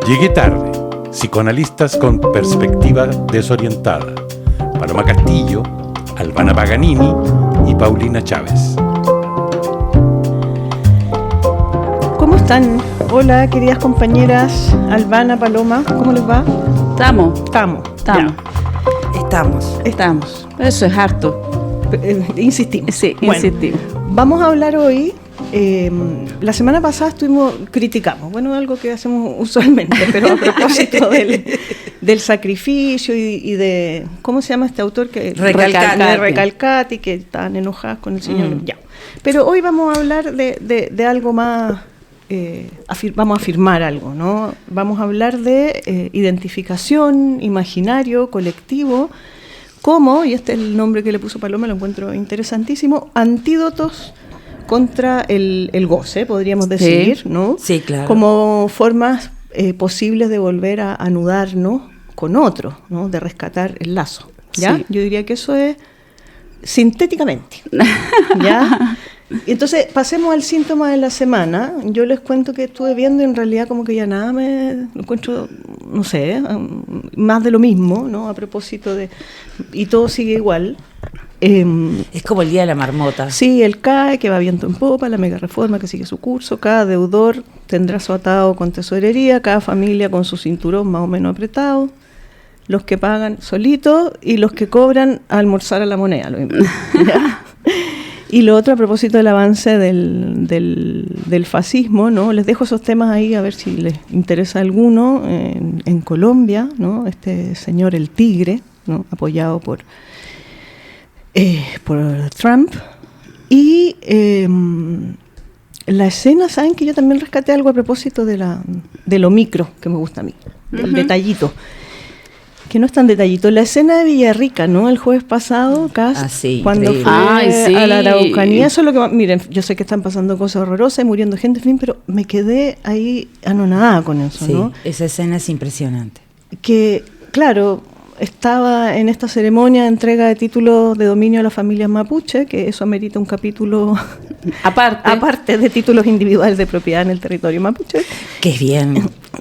Llegué tarde. Psicoanalistas con perspectiva desorientada. Paloma Castillo, Albana Paganini y Paulina Chávez. ¿Cómo están? Hola, queridas compañeras Albana, Paloma, ¿cómo les va? Estamos. Eso es harto. Insistimos. Sí, bueno, insistimos. Vamos a hablar hoy. La semana pasada criticamos, algo que hacemos usualmente, pero a propósito del sacrificio y de, ¿cómo se llama este autor? Recalcati, que estaban enojadas con el Señor. Ya. Pero hoy vamos a hablar de algo más, vamos a afirmar algo, ¿no? Vamos a hablar de identificación, imaginario, colectivo, como, y este es el nombre que le puso Paloma, lo encuentro interesantísimo, antídotos contra el goce, podríamos decir, sí, ¿no? Sí, claro. Como formas posibles de volver a anudarnos con otro, ¿no? De rescatar el lazo, ¿ya? Sí. Yo diría que eso es sintéticamente, ¿ya? Entonces, pasemos al síntoma de la semana. Yo les cuento que estuve viendo y en realidad como que ya nada me encuentro, no sé, más de lo mismo, ¿no? A propósito de... Y todo sigue igual. Es como el día de la marmota. Sí, el CAE que va viento en popa, la mega reforma que sigue su curso, cada deudor tendrá su atado con tesorería, cada familia con su cinturón más o menos apretado, los que pagan solitos y los que cobran a almorzar a la moneda, lo mismo. Y lo otro a propósito del avance del fascismo, ¿no? Les dejo esos temas ahí a ver si les interesa alguno. En Colombia, ¿no? Este señor el Tigre, ¿no? Apoyado por Trump. Y la escena, ¿saben que yo también rescaté algo a propósito de lo micro que me gusta a mí, del detallito? Que no es tan detallito. La escena de Villarrica, ¿no? El jueves pasado, cuando fue a la Araucanía. Eso es lo que... Miren, yo sé que están pasando cosas horrorosas y muriendo gente, en fin, pero me quedé ahí anonadada con eso, ¿no? Sí, esa escena es impresionante. Que, claro, estaba en esta ceremonia de entrega de títulos de dominio a las familias mapuche, que eso amerita un capítulo aparte de títulos individuales de propiedad en el territorio mapuche. Que es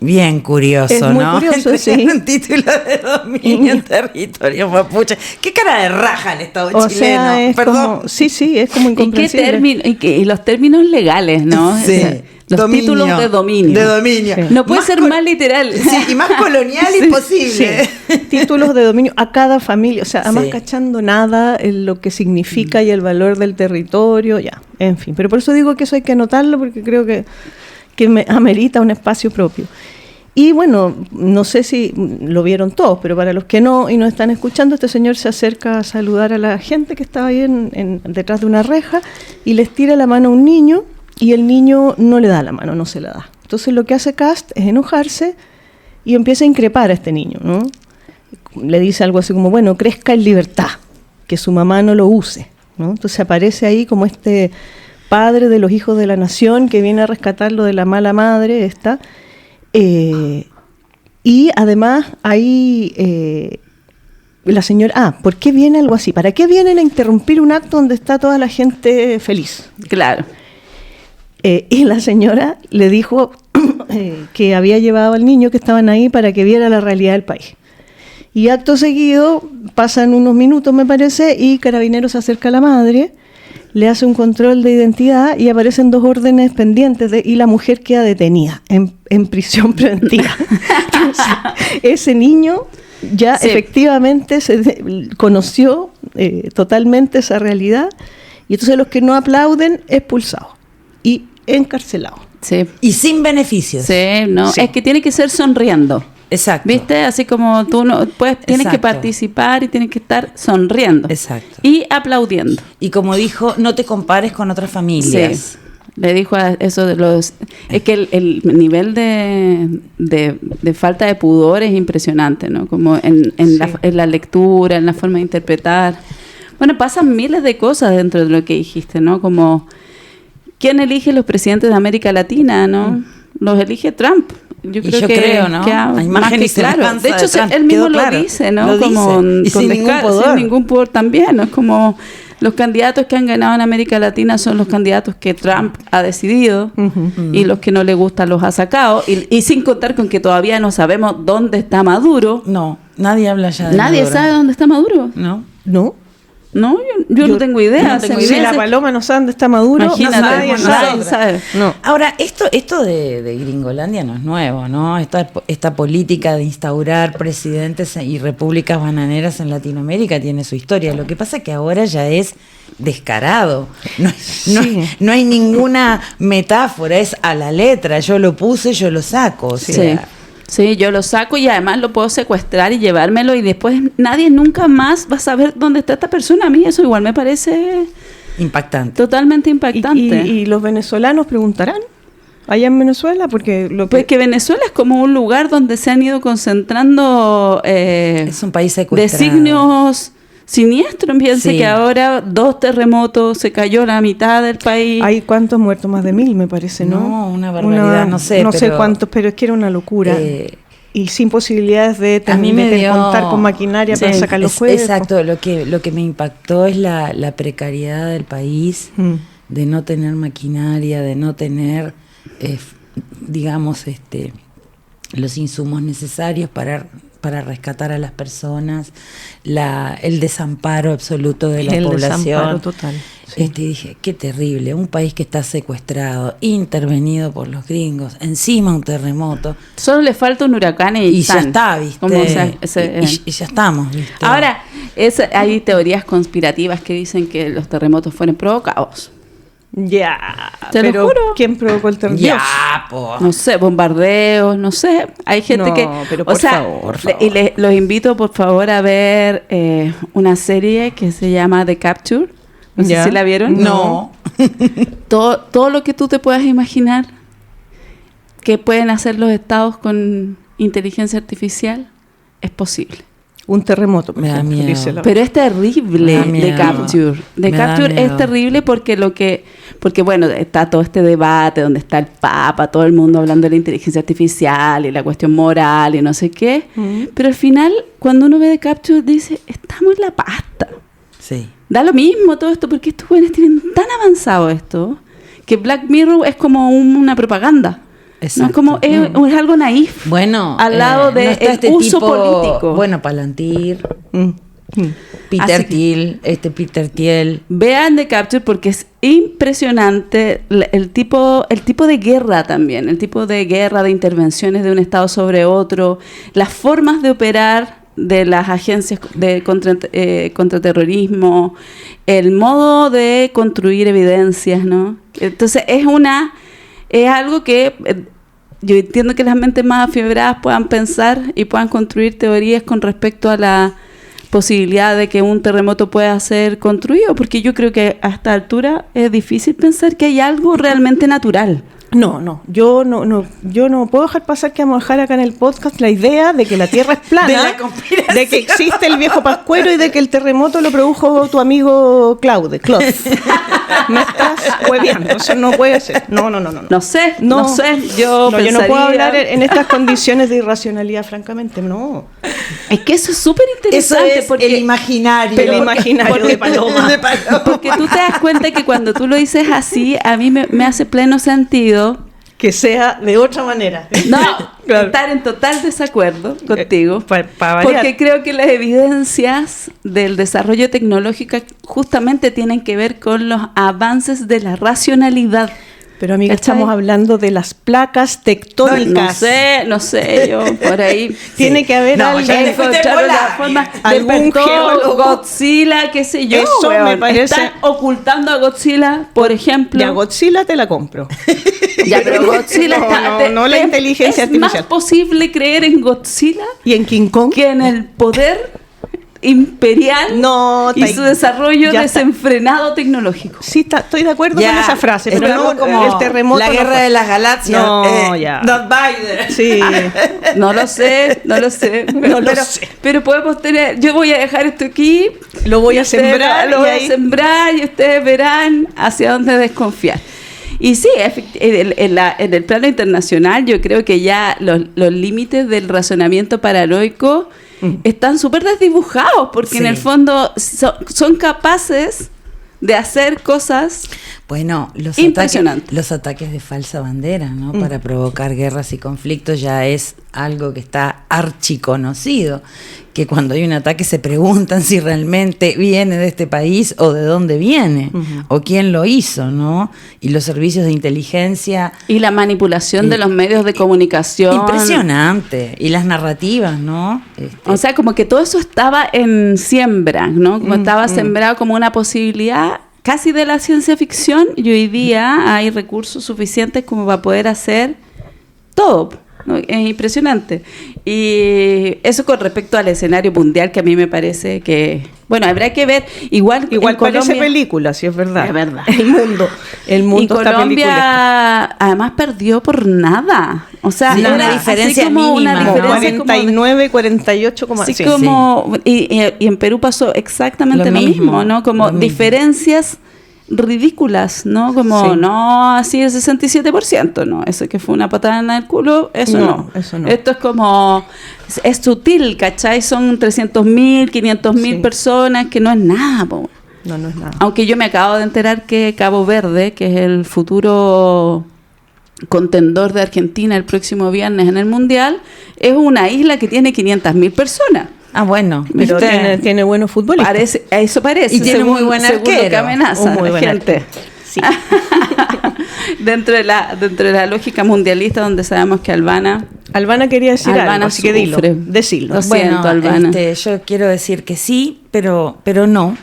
bien curioso, es muy ¿no? curioso, sí. Un título de dominio en territorio mapuche. ¿Qué cara de raja el Estado chileno? Sea, es Perdón. Como, sí, es como incomprensible. Y los términos legales, ¿no? Sí. O sea, los dominio, títulos de dominio. Sí. No puede ser más literal. Sí, y más colonial imposible. Sí. Títulos de dominio a cada familia, o sea, además cachando nada en lo que significa y el valor del territorio, ya, en fin. Pero por eso digo que eso hay que anotarlo, porque creo que me amerita un espacio propio. Y bueno, no sé si lo vieron todos, pero para los que no y no están escuchando, este señor se acerca a saludar a la gente que estaba ahí detrás de una reja y les tira la mano a un niño y el niño no le da la mano, no se la da. Entonces lo que hace Kast es enojarse y empieza a increpar a este niño, ¿no? Le dice algo así como, bueno, crezca en libertad, que su mamá no lo use, ¿no? Entonces aparece ahí como este padre de los hijos de la nación que viene a rescatarlo de la mala madre esta. Y además ahí la señora, ¿por qué viene algo así? ¿Para qué vienen a interrumpir un acto donde está toda la gente feliz? Claro. Y la señora le dijo que había llevado al niño que estaban ahí para que viera la realidad del país. Y acto seguido, pasan unos minutos me parece, y Carabineros se acerca a la madre, le hace un control de identidad y aparecen 2 órdenes pendientes y la mujer queda detenida en prisión preventiva. Entonces, ese niño ya efectivamente conoció totalmente esa realidad y entonces los que no aplauden, expulsados y encarcelados. Sí. Y sin beneficios. Sí, no, es que tiene que ser sonriendo. Exacto. ¿Viste? Así como tú no puedes, tienes que participar y tienes que estar sonriendo. Exacto. Y aplaudiendo. Y como dijo, no te compares con otras familias. Sí. Le dijo a eso de los... Es que el nivel de falta de pudor es impresionante, ¿no? Como en la lectura, en la forma de interpretar. Bueno, pasan miles de cosas dentro de lo que dijiste, ¿no? Como, ¿quién elige los presidentes de América Latina, no? Los elige Trump. Yo creo, ¿no? Que imagen y claro. De hecho, de él mismo lo dice, ¿no? Lo como dice. Y sin ningún pudor. Sin ningún pudor también, ¿no? Es como Los candidatos que han ganado en América Latina son los candidatos que Trump ha decidido y los que no le gustan los ha sacado. Y sin contar con que todavía no sabemos dónde está Maduro. No, nadie habla ya de ¿Nadie Maduro. sabe dónde está Maduro? No. ¿No? No, yo no tengo idea. no tengo Si idea. la Paloma no sabe dónde está Maduro, Imagínate, nadie nadie sabe. sabe. No. Ahora, esto de Gringolandia no es nuevo, ¿no? Esta política de instaurar presidentes y repúblicas bananeras en Latinoamérica tiene su historia. Lo que pasa es que ahora ya es descarado. No hay ninguna metáfora, es a la letra. Yo lo puse, yo lo saco. O sea, Sí, yo lo saco y además lo puedo secuestrar y llevármelo y después nadie nunca más va a saber dónde está esta persona. A mí eso igual me parece impactante. totalmente impactante. ¿Y los venezolanos preguntarán? ¿Allá en Venezuela? Porque Pues que Venezuela es como un lugar donde se han ido concentrando Es un país secuestrado. designios siniestros. Piense Sí. que ahora 2 terremotos, se cayó la mitad del país. ¿hay cuántos muertos? Más de 1000, me parece, ¿no? No, una barbaridad, no sé, No sé pero- cuántos, pero es que era una locura. Y sin posibilidades de A mí me dio- contar con maquinaria para Sí, sacar los cuerpos. Exacto, lo que me impactó es la precariedad del país, de no tener maquinaria, de no tener, digamos, los insumos necesarios para rescatar a las personas, el desamparo absoluto de la El población. desamparo total, sí. Dije, qué terrible, un país que está secuestrado, intervenido por los gringos, encima un terremoto. Solo le falta un huracán Y ya está, ¿viste? Como, o sea, y ya estamos, ¿viste? Ahora, hay teorías conspirativas que dicen que los terremotos fueron provocados. Ya, Te lo pero juro. ¿quién provocó el terremoto? Ya, po. No sé, bombardeos, no sé. Hay gente No, que... pero por favor. Los invito, por favor, a ver una serie que se llama The Capture. No sé Ya. si la vieron. No. Todo lo que tú te puedas imaginar que pueden hacer los estados con inteligencia artificial es posible. Un terremoto, por Me da ejemplo, miedo. dice la- Pero es terrible Me da The miedo. Capture. The Me da Capture miedo. es terrible porque bueno, está todo este debate donde está el Papa, todo el mundo hablando de la inteligencia artificial y la cuestión moral y no sé qué. Pero al final, cuando uno ve The Capture, dice, estamos en la pasta. Sí. Da lo mismo todo esto, porque estos jóvenes tienen tan avanzado esto, que Black Mirror es como una propaganda. No es Exacto. como, es algo naif. Bueno, Al lado no de está el uso político. Bueno, Palantir, Mm. Peter Así que- Thiel, Peter Thiel. Vean The Capture porque es impresionante el tipo de guerra también, el tipo de guerra, de intervenciones de un Estado sobre otro, las formas de operar de las agencias de contraterrorismo, el modo de construir evidencias, ¿no? Entonces es algo que yo entiendo que las mentes más afiebradas puedan pensar y puedan construir teorías con respecto a la posibilidad de que un terremoto pueda ser construido, porque yo creo que a esta altura es difícil pensar que hay algo realmente natural. No, yo no puedo dejar pasar que vamos a dejar acá en el podcast la idea de que la Tierra es plana, De la conspiración. de que existe el viejo Pascuero y de que el terremoto lo produjo tu amigo Claude. Me estás hueveando, eso no puede ser. No. No sé, yo No, yo no pensaría- puedo hablar en estas condiciones de irracionalidad, francamente, no. Es que eso es súper Eso interesante es porque el imaginario. El imaginario de Paloma. De Paloma. porque tú te das cuenta que cuando tú lo dices así, a mí me hace pleno sentido. Que sea de otra manera. No, Claro. estar en total desacuerdo contigo. Pa variar. Porque creo que las evidencias del desarrollo tecnológico justamente tienen que ver con los avances de la racionalidad. Pero amiga, ¿Cachai? estamos hablando de las placas tectónicas. No sé, yo por ahí. Tiene que haber No, alguien. ya te fuiste Encontraron por la la- forma algún despertó geólogo. Godzilla, qué sé yo. Eso weón. me parece- Están ocultando a Godzilla, por ejemplo. Ya, Godzilla te la compro. Ya, pero Godzilla No, está. no la inteligencia es artificial. más posible creer en Godzilla ¿Y en King Kong? que en el poder imperial No, y su desarrollo ya está. desenfrenado tecnológico. Sí, estoy de acuerdo Ya, con esa frase, pero estamos no, como el terremoto. la no guerra fue. de las galaxias. No, ya. Darth Vader. Sí. No lo sé. No lo sé. Pero podemos tener. Yo voy a dejar esto aquí. Lo voy a y ustedes sembrar. Lo y voy ahí- a sembrar y ustedes verán hacia dónde desconfiar. Y sí, en el plano internacional yo creo que ya los límites del razonamiento paranoico están súper desdibujados, porque en Sí. el fondo son capaces de hacer cosas bueno, impresionantes. Los ataques de falsa bandera, ¿no? Para provocar guerras y conflictos ya es algo que está archiconocido, que cuando hay un ataque se preguntan si realmente viene de este país o de dónde viene, o quién lo hizo, ¿no? Y los servicios de inteligencia... Y la manipulación de los medios de comunicación. Impresionante. Y las narrativas, ¿no? O sea, como que todo eso estaba en siembra, ¿no? Como estaba sembrado como una posibilidad casi de la ciencia ficción, y hoy día hay recursos suficientes como para poder hacer todo, ¿no? Es impresionante. Y eso con respecto al escenario mundial, que a mí me parece que, bueno, habrá que ver, igual parece Colombia, película, sí, es verdad. Es verdad. El mundo y está Colombia además perdió por nada. O sea, Sí, era una diferencia así como mínima. una diferencia 49, 48, así sí, como y en Perú pasó exactamente lo mismo, ¿no? Como diferencias ridículas, ¿no? Como no así el 67%, ¿no? Eso que fue una patada en el culo, eso no. Eso no. Esto es como, es sutil, ¿cachai? Son 300.000, 500.000 personas, que no es nada, po. No es nada. Aunque yo me acabo de enterar que Cabo Verde, que es el futuro contendor de Argentina el próximo viernes en el Mundial, es una isla que tiene 500.000 personas. Ah, bueno. Pero tiene buenos futbolistas. Eso parece. Y tiene un muy buen según arquero. Lo que amenaza Un muy la buen gente. Sí. dentro de la lógica mundialista, donde sabemos que Albana quería decir algo, así que dilo. sufre. Decilo. Lo siento, Albana. Yo quiero decir que sí, pero no.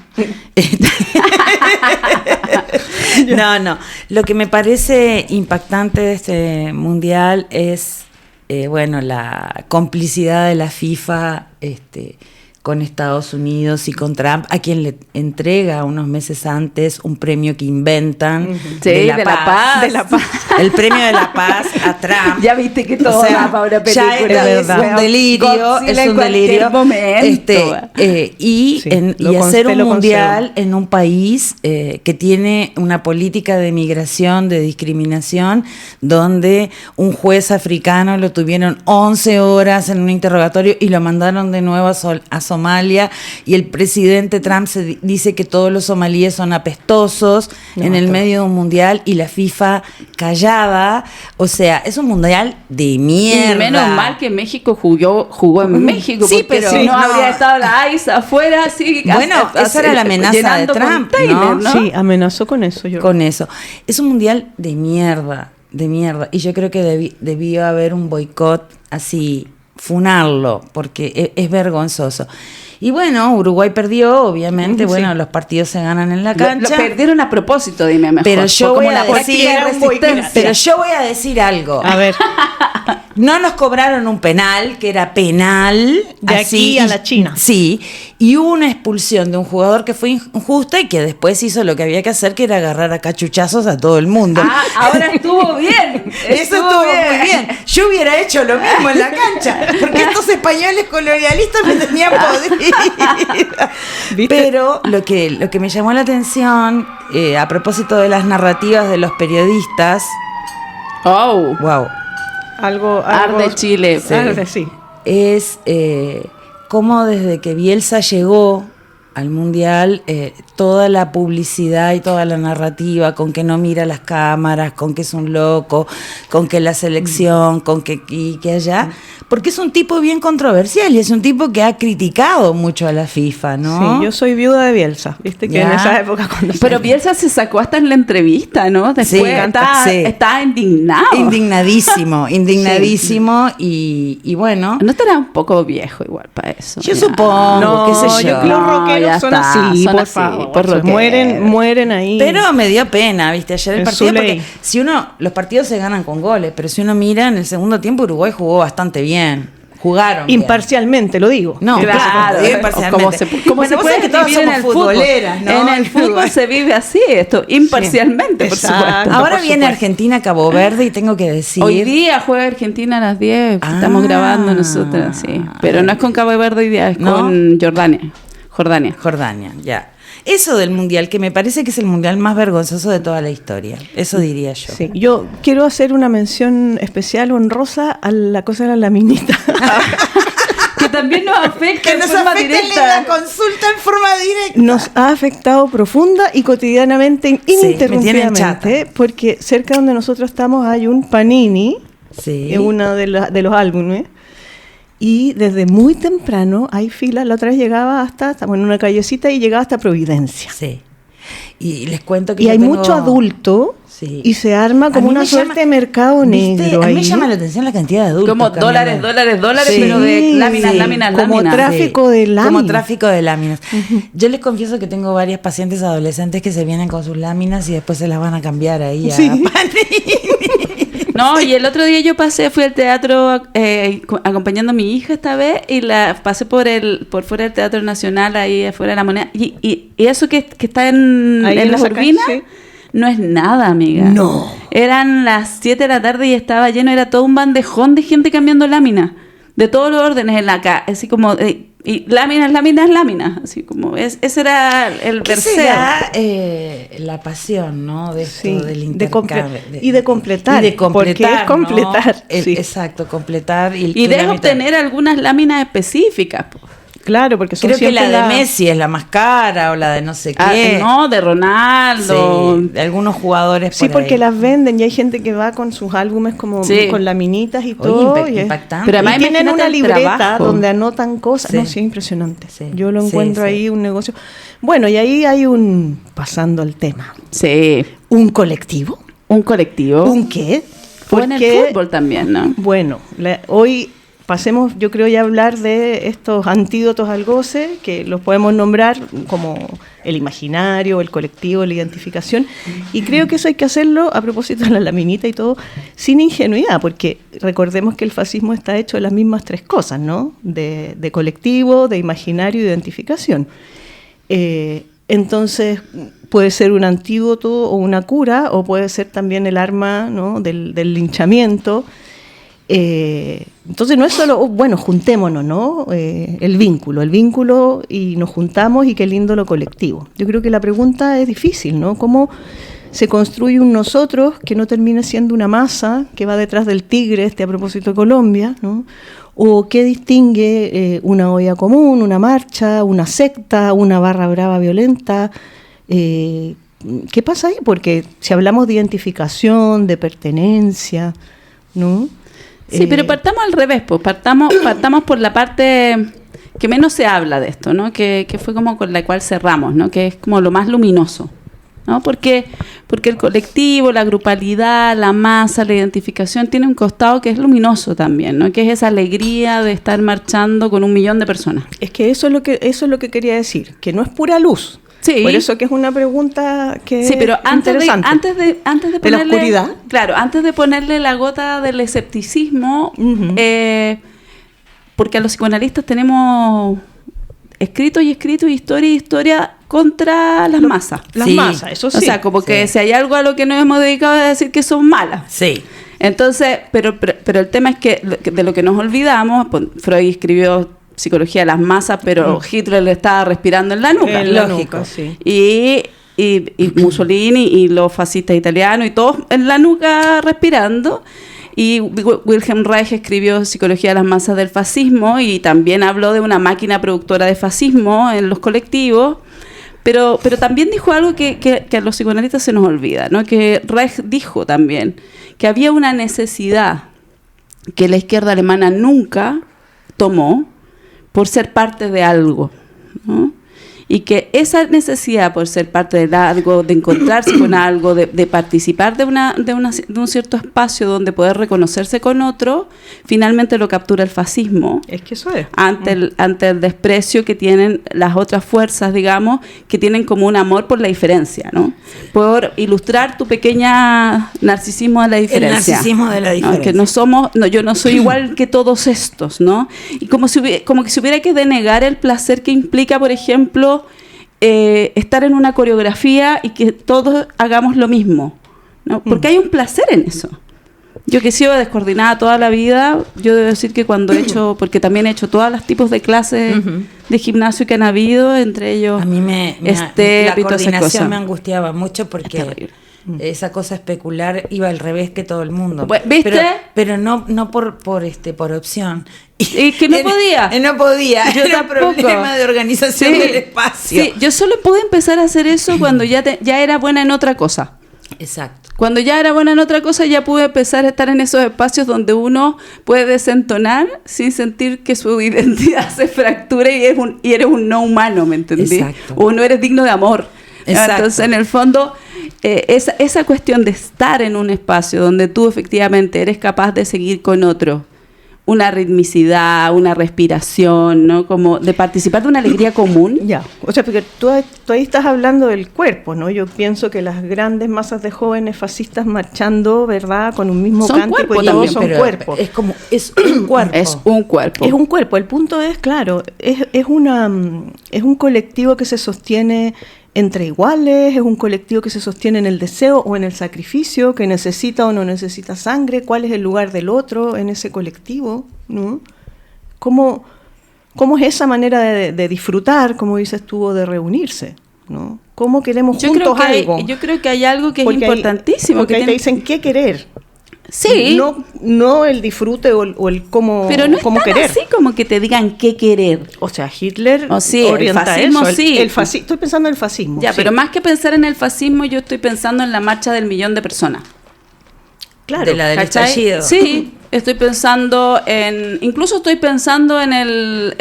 No. Lo que me parece impactante de este mundial es, la complicidad de la FIFA, con Estados Unidos y con Trump, a quien le entrega unos meses antes un premio que inventan de la paz. El premio de la paz a Trump. Ya viste que todo va para una película. Ya es un delirio, es un delirio. Y hacer un mundial en un país que tiene una política de migración, de discriminación, donde un juez africano lo tuvieron 11 horas en un interrogatorio y lo mandaron de nuevo a Somalia, y el presidente Trump dice que todos los somalíes son apestosos en el medio de un mundial, y la FIFA callada. O sea, es un mundial de mierda. Y menos mal que México jugó en México, sí, porque pero si no habría estado la ICE afuera, así. Bueno, esa era la amenaza de Trump, ¿no? Sí, amenazó con eso. Con eso. Es un mundial de mierda. Y yo creo que debió haber un boicot así, funarlo, porque es vergonzoso. Y bueno, Uruguay perdió, obviamente. Bueno, los partidos se ganan en la cancha. Lo perdieron a propósito, dime mejor. Pero yo voy a decir algo. A ver. No nos cobraron un penal, que era penal. De así, aquí a la China. Sí. Y hubo una expulsión de un jugador que fue injusta y que después hizo lo que había que hacer, que era agarrar a cachuchazos a todo el mundo. Ah, ahora estuvo bien. Eso estuvo muy bien. Yo hubiera hecho lo mismo en la cancha, porque estos españoles colonialistas me tenían podrida. Pero lo que me llamó la atención, a propósito de las narrativas de los periodistas... Oh. Wow. Algo Arde Chile. Sí. Arde, sí. Es cómo desde que Bielsa llegó al Mundial, toda la publicidad y toda la narrativa, con que no mira las cámaras, con que es un loco, con que la selección, con que aquí, que allá, porque es un tipo bien controversial y es un tipo que ha criticado mucho a la FIFA, ¿no? Sí, yo soy viuda de Bielsa, viste que en esa época cuando pero Bielsa se sacó hasta en la entrevista, ¿no? Después está indignado. Indignadísimo. Y bueno. ¿No estará un poco viejo igual para eso? Yo supongo, qué sé yo. Los rockeros son así, por favor. Mueren ahí. Pero me dio pena, viste, ayer el partido, porque los partidos se ganan con goles, pero si uno mira en el segundo tiempo, Uruguay jugó bastante bien. Jugaron imparcialmente, bien. Lo digo. No, claro, imparcialmente. Como se puede que todos somos futboleras, ¿no? En el fútbol se vive así, esto, imparcialmente, por supuesto. Ahora viene Argentina-Cabo Verde y tengo que decir... Hoy día juega Argentina a las 10, estamos grabando nosotros, sí. Pero no es con Cabo Verde hoy día, es con Jordania, ya. Eso del mundial, que me parece que es el mundial más vergonzoso de toda la historia. Eso diría yo. Sí, yo quiero hacer una mención especial, honrosa, a la cosa de la laminita. que también nos afecta que en nos forma afecta directa. la consulta en forma directa. Nos ha afectado profunda y cotidianamente, me tienen ininterrumpidamente, porque cerca donde nosotros estamos hay un Panini, Sí. es uno de los álbumes, y desde muy temprano hay filas. La otra vez llegaba estamos en una callecita y llegaba hasta Providencia. Sí. Y les cuento que Y yo hay tengo- mucho adulto Sí. y se arma A como mí una me suerte llama- de mercado ¿viste? negro A mí ahí. me llama la atención la cantidad de adultos. Como caminando. dólares, Sí, pero de láminas, sí, láminas, como láminas. tráfico de láminas. Como tráfico de láminas. Yo les confieso que tengo varias pacientes adolescentes que se vienen con sus láminas y después se las van a cambiar ahí a Sí. Panini. No, y el otro día yo fui al teatro acompañando a mi hija esta vez y pasé por fuera del Teatro Nacional, ahí afuera de la Moneda. Y eso que está en Ahí en las esa Urbinas calle, no es nada, amiga. No. Eran las 7 de la tarde y estaba lleno, era todo un bandejón de gente cambiando láminas. De todos los órdenes en la calle, así como... y láminas, así como... ese era el ¿Qué verser. será la pasión, ¿no? De esto, Sí, del de intercambio. y de completar, Y de completar, porque es completar, ¿no? sí. Exacto, completar. Y que la de mitad- obtener algunas láminas específicas, po. Claro, porque son Creo que siempre la de Messi es la más cara o la de no sé Ah, qué. no, de Ronaldo. Sí, de algunos jugadores Sí, por porque ahí. las venden y hay gente que va con sus álbumes como Sí. con laminitas y Oye, todo. y es- impactante. Pero y además tienen imagínate una el libreta trabajo. donde anotan cosas. Sí. No, sí, impresionante. Sí, Yo lo sí, encuentro sí. ahí un negocio. Bueno, y ahí hay pasando al tema, Sí, un colectivo. un colectivo. ¿Un qué? O en el fútbol también, ¿no? Bueno, hoy pasemos, yo creo, ya a hablar de estos antídotos al goce, que los podemos nombrar como el imaginario, el colectivo, la identificación, y creo que eso hay que hacerlo, a propósito de la laminita y todo, sin ingenuidad, porque recordemos que el fascismo está hecho de las mismas tres cosas, ¿no? De colectivo, de imaginario y de identificación. Entonces, puede ser un antídoto o una cura, o puede ser también el arma, ¿no? del linchamiento. Entonces no es solo, bueno, juntémonos, ¿no? El vínculo y nos juntamos y qué lindo lo colectivo. Yo creo que la pregunta es difícil, ¿no? ¿Cómo se construye un nosotros que no termine siendo una masa que va detrás del tigre, a propósito de Colombia, ¿no? ¿O qué distingue una olla común, una marcha, una secta, una barra brava violenta? ¿Qué pasa ahí? Porque si hablamos de identificación, de pertenencia, ¿no? Sí, pero partamos al revés, pues partamos por la parte que menos se habla de esto, ¿no? Que fue como con la cual cerramos, ¿no? Que es como lo más luminoso, ¿no? Porque el colectivo, la grupalidad, la masa, la identificación tiene un costado que es luminoso también, ¿no? Que es esa alegría de estar marchando con 1 millón de personas. Es que eso es lo que quería decir, que no es pura luz. Sí. Por eso que es una pregunta que Sí, pero es antes de interesante. ¿De la ponerle, oscuridad? claro, antes de ponerle la gota del escepticismo, Ujú. porque a los psicoanalistas tenemos escrito y historia contra las masas. Las Sí. masas, eso sí. O sea, como que Sí. si hay algo a lo que nos hemos dedicado es decir que son malas. Sí. Entonces, pero el tema es que de lo que nos olvidamos, pues, Freud escribió Psicología de las masas, pero Hitler le estaba respirando en la nuca. En la lógico. nuca, sí. Y Mussolini y los fascistas italianos y todos en la nuca respirando. Y Wilhelm Reich escribió Psicología de las masas del fascismo y también habló de una máquina productora de fascismo en los colectivos. Pero también dijo algo que a los psicoanalistas se nos olvida, ¿no? Que Reich dijo también que había una necesidad que la izquierda alemana nunca tomó por ser parte de algo, ¿no? Y que esa necesidad por ser parte de algo, de encontrarse con algo, de participar de un cierto espacio donde poder reconocerse con otro, finalmente lo captura el fascismo Es que eso es. ante el desprecio que tienen las otras fuerzas, digamos, que tienen como un amor por la diferencia, ¿no? Por ilustrar tu pequeña narcisismo de la diferencia. narcisismo de la ¿no? diferencia. Que yo no soy igual que todos estos, ¿no? Y como que se hubiera que denegar el placer que implica, por ejemplo, estar en una coreografía y que todos hagamos lo mismo, ¿no? Porque hay un placer en eso. Yo que he sido descoordinada toda la vida, yo debo decir que cuando he hecho, porque también he hecho todos los tipos de clases de gimnasio que han habido, entre ellos A mí la y todas esas coordinación cosas. me angustiaba mucho Es porque terrible. esa cosa especular iba al revés que todo el mundo. ¿Viste? Pero no por opción. Y que no podía. No podía. Yo era un problema de organización del espacio. Sí, yo solo pude empezar a hacer eso cuando ya era buena en otra cosa. Exacto. Cuando ya era buena en otra cosa, ya pude empezar a estar en esos espacios donde uno puede desentonar sin sentir que su identidad se fractura y eres un no humano, ¿me entendí? Exacto. O no eres digno de amor. Exacto. Entonces, en el fondo, esa cuestión de estar en un espacio donde tú efectivamente eres capaz de seguir con otro, una ritmicidad, una respiración, ¿no? Como de participar de una alegría común. Ya, o sea, porque tú ahí estás hablando del cuerpo, ¿no? Yo pienso que las grandes masas de jóvenes fascistas marchando, ¿verdad? Con un mismo Son cántico, cuerpo y todos también, son cuerpos. Es un cuerpo. Es un cuerpo. Es un cuerpo. El punto es, claro, es un colectivo que se sostiene entre iguales, es un colectivo que se sostiene en el deseo o en el sacrificio, que necesita o no necesita sangre, cuál es el lugar del otro en ese colectivo, ¿no? ¿Cómo es esa manera de disfrutar, como dices tú, o de reunirse, ¿no? ¿Cómo queremos juntos algo? Yo creo que hay algo que Porque es importantísimo. Porque ahí te dicen qué querer. Sí. No el disfrute o el cómo, pero no es cómo tan querer. así como que te digan qué querer. O sea, Hitler Sí, orienta el fascismo, eso. sí. Estoy pensando en el fascismo. Ya, sí. pero más que pensar en el fascismo, yo estoy pensando en la marcha del 1.000.000 de personas. Claro, de la del ¿cachai? estallido. Sí, estoy pensando incluso estoy pensando en el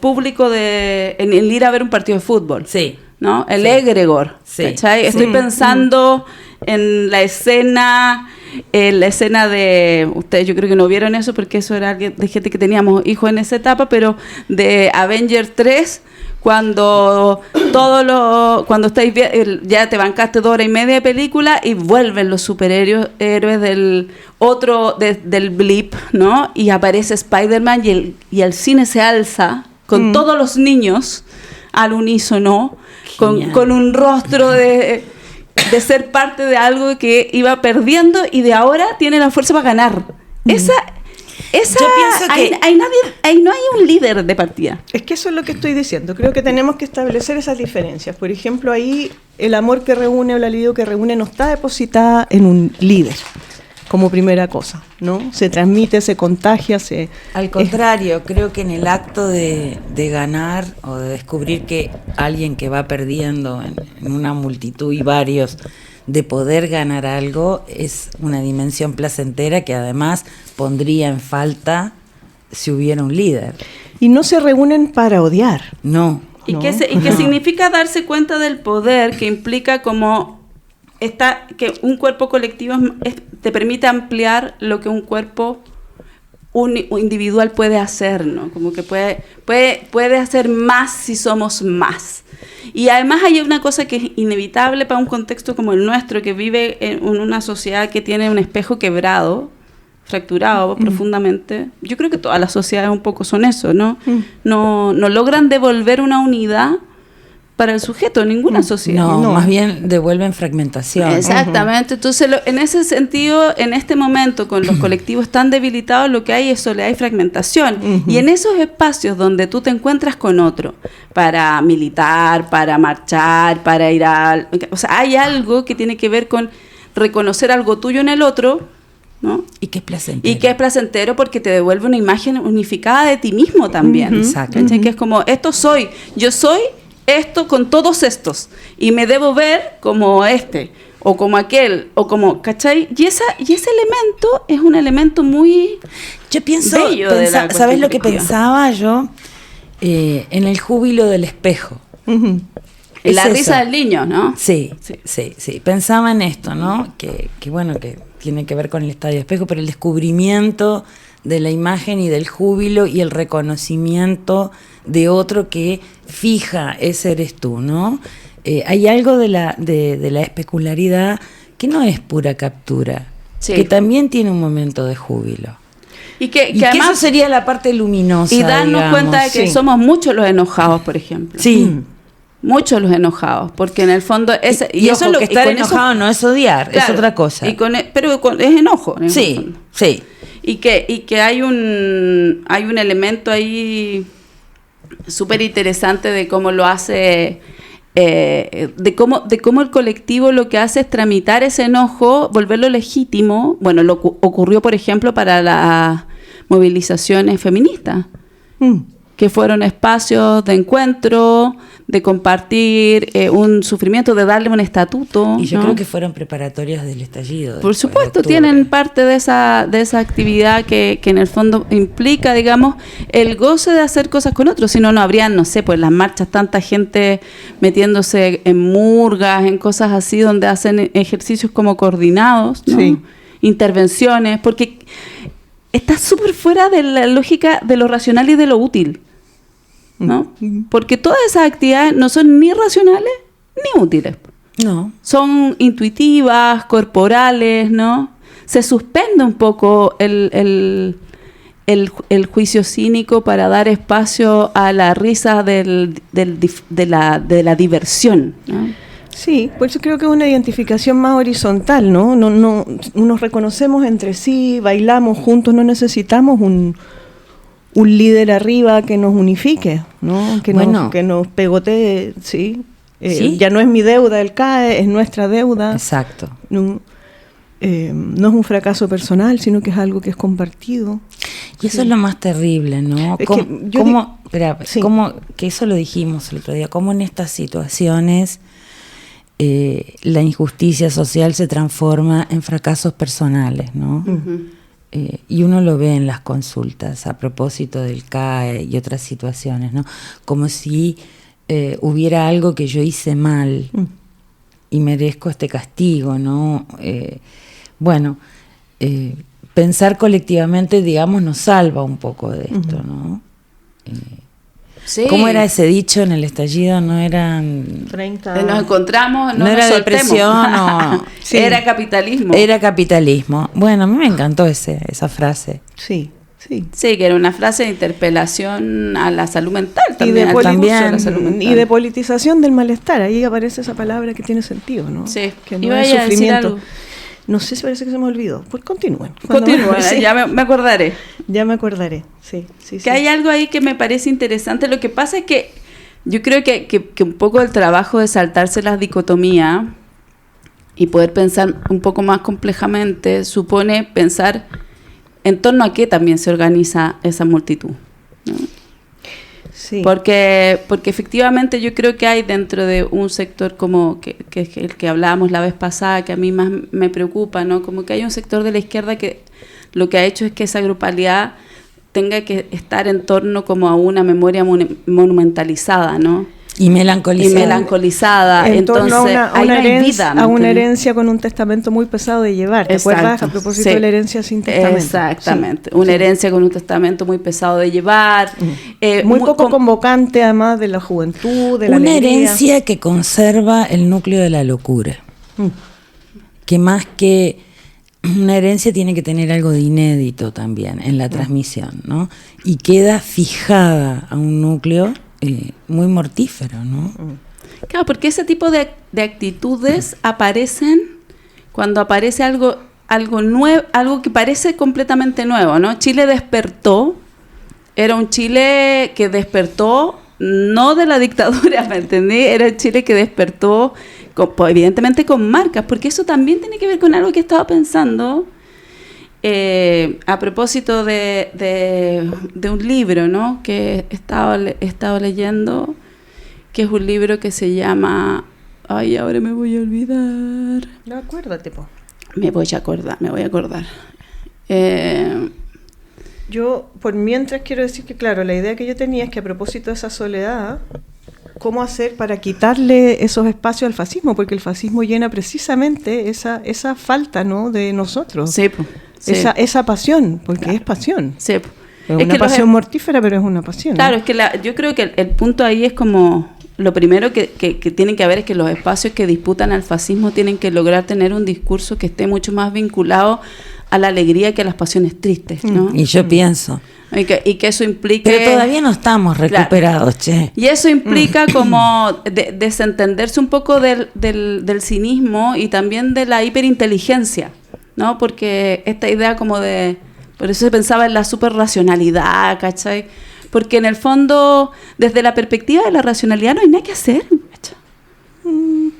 público en el ir a ver un partido de fútbol. Sí. ¿No? El Sí. egregor. Sí. ¿Cachai? Estoy pensando en la escena de ustedes, yo creo que no vieron eso porque eso era de gente que teníamos hijos en esa etapa, pero de Avengers 3, cuando cuando estáis ya te bancaste 2 horas y media de película y vuelven los superhéroes del blip, ¿no? Y aparece Spider-Man y el cine se alza con todos los niños al unísono, con un rostro de ser parte de algo que iba perdiendo y de ahora tiene la fuerza para ganar. Esa Yo pienso que ahí no hay un líder de partida. Es que eso es lo que estoy diciendo. Creo que tenemos que establecer esas diferencias. Por ejemplo, ahí el amor que reúne o la libido que reúne no está depositada en un líder, como primera cosa, ¿no? Se transmite, se contagia, al contrario, creo que en el acto de ganar o de descubrir que alguien que va perdiendo en una multitud y varios, de poder ganar algo, es una dimensión placentera que además pondría en falta si hubiera un líder. Y no se reúnen para odiar. No. Y que significa darse cuenta del poder que implica que un cuerpo colectivo te permite ampliar lo que un cuerpo individual puede hacer, ¿no? Como que puede hacer más si somos más. Y además hay una cosa que es inevitable para un contexto como el nuestro, que vive en una sociedad que tiene un espejo quebrado, fracturado profundamente. Yo creo que todas las sociedades un poco son eso, ¿no? No logran devolver una unidad para el sujeto, ninguna sociedad. No, más bien devuelven fragmentación. Exactamente. Entonces, en ese sentido, en este momento, con los colectivos tan debilitados, lo que hay es soledad y fragmentación. Y en esos espacios donde tú te encuentras con otro, para militar, para marchar, para ir o sea, hay algo que tiene que ver con reconocer algo tuyo en el otro, ¿no? Y que es placentero. Y que es placentero porque te devuelve una imagen unificada de ti mismo también. Exacto. ¿Cachai? Que es como, yo soy esto con todos estos y me debo ver como o como aquel o como, ¿cachai? Y ese elemento es un elemento muy bello de la ¿sabes lo que colectiva. pensaba yo? En el júbilo del espejo. Es La eso. risa del niño, ¿no? Sí. Pensaba en esto, ¿no? Que bueno, que tiene que ver con el estadio espejo, pero el descubrimiento de la imagen y del júbilo y el reconocimiento de otro que fija, ese eres tú, ¿no? Hay algo de la especularidad que no es pura captura, que también tiene un momento de júbilo. Y que además, eso sería la parte luminosa. Y darnos digamos. cuenta de que somos muchos los enojados, por ejemplo. Sí. Muchos los enojados, porque en el fondo y eso eso es lo que estar enojado no es odiar, claro, es otra cosa. Pero es enojo. Sí. Y que hay un elemento ahí súper interesante de cómo lo hace de cómo el colectivo lo que hace es tramitar ese enojo, volverlo legítimo. Bueno, ocurrió, por ejemplo, para las movilizaciones feministas, que fueron espacios de encuentro, de compartir un sufrimiento, de darle un estatuto. Y yo ¿no? creo que fueron preparatorias del estallido. Por supuesto, tienen parte de esa actividad que en el fondo implica, digamos, el goce de hacer cosas con otros. Si no, no habrían, no sé, pues las marchas, tanta gente metiéndose en murgas, en cosas así, donde hacen ejercicios como coordinados, ¿no? Sí. Intervenciones, porque está súper fuera de la lógica de lo racional y de lo útil, ¿no? Porque todas esas actividades no son ni racionales ni útiles. No. Son intuitivas, corporales, ¿no? Se suspende un poco el juicio cínico para dar espacio a la risa de la diversión, ¿no? Sí, por eso creo que es una identificación más horizontal, ¿no? No, nos reconocemos entre sí, bailamos juntos, no necesitamos un líder arriba que nos unifique, ¿no? Que nos pegotee, ¿sí? ¿Sí? Ya no es mi deuda el CAE, es nuestra deuda. Exacto. No es un fracaso personal, sino que es algo que es compartido. Y eso es lo más terrible, ¿no? Es Que eso lo dijimos el otro día, cómo en estas situaciones la injusticia social se transforma en fracasos personales, ¿no? Uh-huh. Y uno lo ve en las consultas a propósito del CAE y otras situaciones, ¿no? Como si hubiera algo que yo hice mal y merezco este castigo, ¿no? Pensar colectivamente, digamos, nos salva un poco de esto, ¿no? Sí. ¿Cómo era ese dicho en el estallido? No eran 30. Nos encontramos, no nos era soltemos. depresión o Sí. Era capitalismo. Era capitalismo. Bueno, a mí me encantó esa frase. Sí. Sí, que era una frase de interpelación a la salud mental también. Y La salud mental. y de politización del malestar. Ahí aparece esa palabra que tiene sentido, ¿no? Sí. Que no Iba es a decir sufrimiento. algo. No sé si parece que se me olvidó. Pues continúen. Continúa, Sí. ya me acordaré. Ya me acordaré. Sí. Que hay algo ahí que me parece interesante. Lo que pasa es que yo creo que un poco el trabajo de saltarse las dicotomías y poder pensar un poco más complejamente supone pensar en torno a qué también se organiza esa multitud, ¿no? Sí. Porque efectivamente yo creo que hay dentro de un sector como que el que hablábamos la vez pasada, que a mí más me preocupa, ¿no? Como que hay un sector de la izquierda que lo que ha hecho es que esa grupalidad tenga que estar en torno como a una memoria monumentalizada, ¿no? Y melancolizada. En torno Entonces, a ahí una no hay herencia, vida, ¿me a una entiendes? herencia con un testamento muy pesado de llevar. ¿Te Exacto, acuerdas? A propósito sí. de la herencia sin testamento. Exactamente. Sí, Una sí. herencia con un testamento muy pesado de llevar. Muy poco convocante, además, de la juventud, de la Una alegría. herencia que conserva el núcleo de la locura. Que más que una herencia tiene que tener algo de inédito también en la transmisión, ¿no? Y queda fijada a un núcleo muy mortífero, ¿no? Claro, porque ese tipo de actitudes aparecen cuando aparece algo nuevo, algo que parece completamente nuevo, ¿no? Chile despertó, era un Chile que despertó no de la dictadura, ¿me entendí? Era un Chile que despertó, evidentemente con marcas, porque eso también tiene que ver con algo que estaba pensando a propósito de un libro, ¿no? Que he estado leyendo, que es un libro que se llama... Ay, ahora me voy a olvidar. No, acuérdate, po. Me voy a acordar. Yo, por mientras, quiero decir que, claro, la idea que yo tenía es que a propósito de esa soledad, ¿cómo hacer para quitarle esos espacios al fascismo? Porque el fascismo llena precisamente esa falta, ¿no?, de nosotros. Sí, po, sí. Esa pasión, porque Claro. Es pasión. Sí, po. Es una pasión mortífera, pero es una pasión. Claro, ¿no? es que yo creo que el punto ahí es como... Lo primero que tiene que haber es que los espacios que disputan al fascismo tienen que lograr tener un discurso que esté mucho más vinculado a la alegría que a las pasiones tristes, ¿no? Y yo pienso. Y que eso implique... Pero todavía no estamos recuperados, che. Y eso implica como desentenderse un poco del cinismo y también de la hiperinteligencia, ¿no? Porque esta idea como de... Por eso se pensaba en la superracionalidad, ¿cachai? Porque en el fondo, desde la perspectiva de la racionalidad no hay nada que hacer, ¿cachai?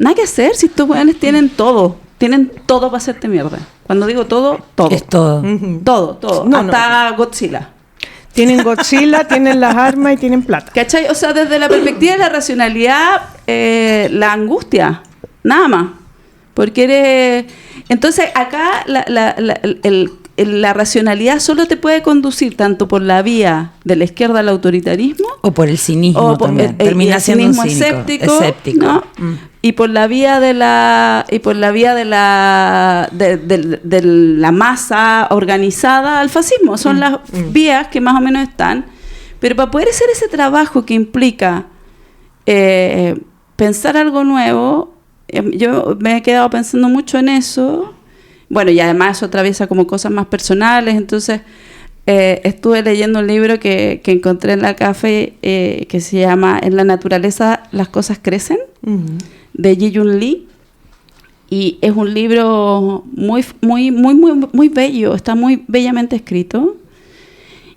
nada que hacer si estos weones tienen todo para hacerte mierda. Cuando digo todo, todo. Es todo. Todo. No, hasta Godzilla. Tienen Godzilla, tienen las armas y tienen plata. ¿Cachai? O sea, desde la perspectiva de la racionalidad, la angustia, nada más. Porque eres... Entonces, acá la racionalidad solo te puede conducir tanto por la vía de la izquierda al autoritarismo, o por el cinismo o por también. Termina siendo un cínico, escéptico. ¿no? Y por la vía de la masa organizada al fascismo. Son las vías que más o menos están. Pero para poder hacer ese trabajo que implica pensar algo nuevo, yo me he quedado pensando mucho en eso. Bueno, y además eso atraviesa como cosas más personales. Entonces, estuve leyendo un libro que encontré en la café que se llama En la naturaleza las cosas crecen, de Ji-Yun Lee. Y es un libro muy bello, está muy bellamente escrito.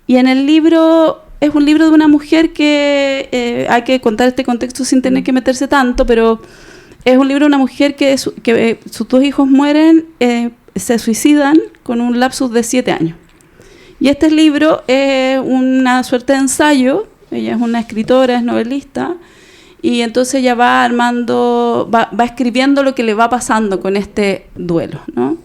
Y en el libro, es un libro de una mujer que hay que contar este contexto sin tener que meterse tanto, pero es un libro de una mujer que sus 2 hijos mueren, se suicidan con un lapsus de 7 años. Y este libro es una suerte de ensayo. Ella es una escritora, es novelista, y entonces ella va armando, va escribiendo lo que le va pasando con este duelo, ¿no?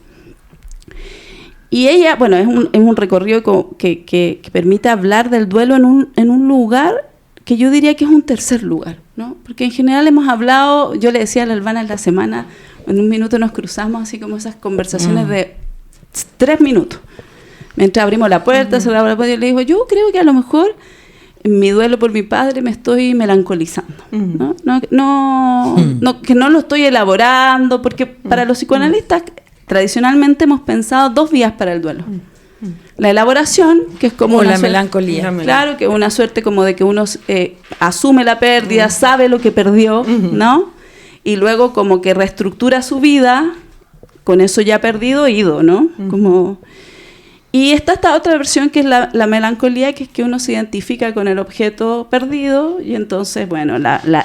Y ella, bueno, es un recorrido que permite hablar del duelo en un lugar que yo diría que es un tercer lugar, ¿no? Porque en general hemos hablado, yo le decía a la Albana en la semana, en un minuto nos cruzamos así como esas conversaciones de 3 minutos. Mientras abrimos la puerta, cerramos la puerta, y le digo, yo creo que a lo mejor en mi duelo por mi padre me estoy melancolizando, ¿no? Que no lo estoy elaborando, porque para los psicoanalistas tradicionalmente hemos pensado 2 vías para el duelo. La elaboración, que es como la melancolía. Claro, que es una suerte como de que uno asume la pérdida, sabe lo que perdió, ¿no? Y luego como que reestructura su vida con eso ya perdido, ido, ¿no? Como... Y está esta otra versión que es la melancolía, que es que uno se identifica con el objeto perdido y entonces, bueno,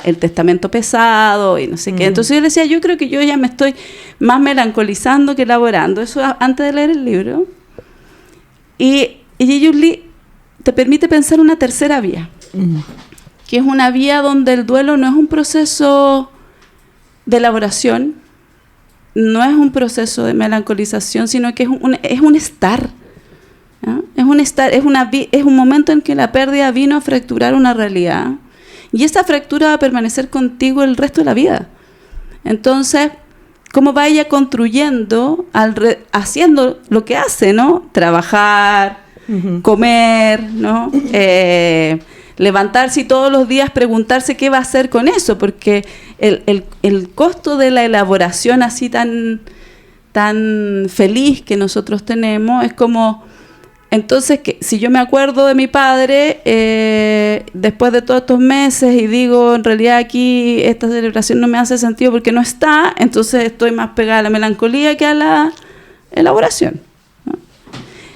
el testamento pesado y no sé qué. Entonces yo le decía, yo creo que yo ya me estoy más melancolizando que elaborando. Eso antes de leer el libro. Y Ji-Yun Lee te permite pensar una tercera vía, que es una vía donde el duelo no es un proceso de elaboración, no es un proceso de melancolización, sino que es un estar. ¿no? Es un momento en que la pérdida vino a fracturar una realidad y esa fractura va a permanecer contigo el resto de la vida. Entonces, ¿cómo va ella construyendo, haciendo lo que hace, ¿no? Trabajar, comer, ¿no? Levantarse y todos los días preguntarse qué va a hacer con eso, porque el costo de la elaboración así tan feliz que nosotros tenemos es como, entonces, que si yo me acuerdo de mi padre después de todos estos meses y digo, en realidad aquí esta celebración no me hace sentido porque no está, entonces estoy más pegada a la melancolía que a la elaboración, ¿no?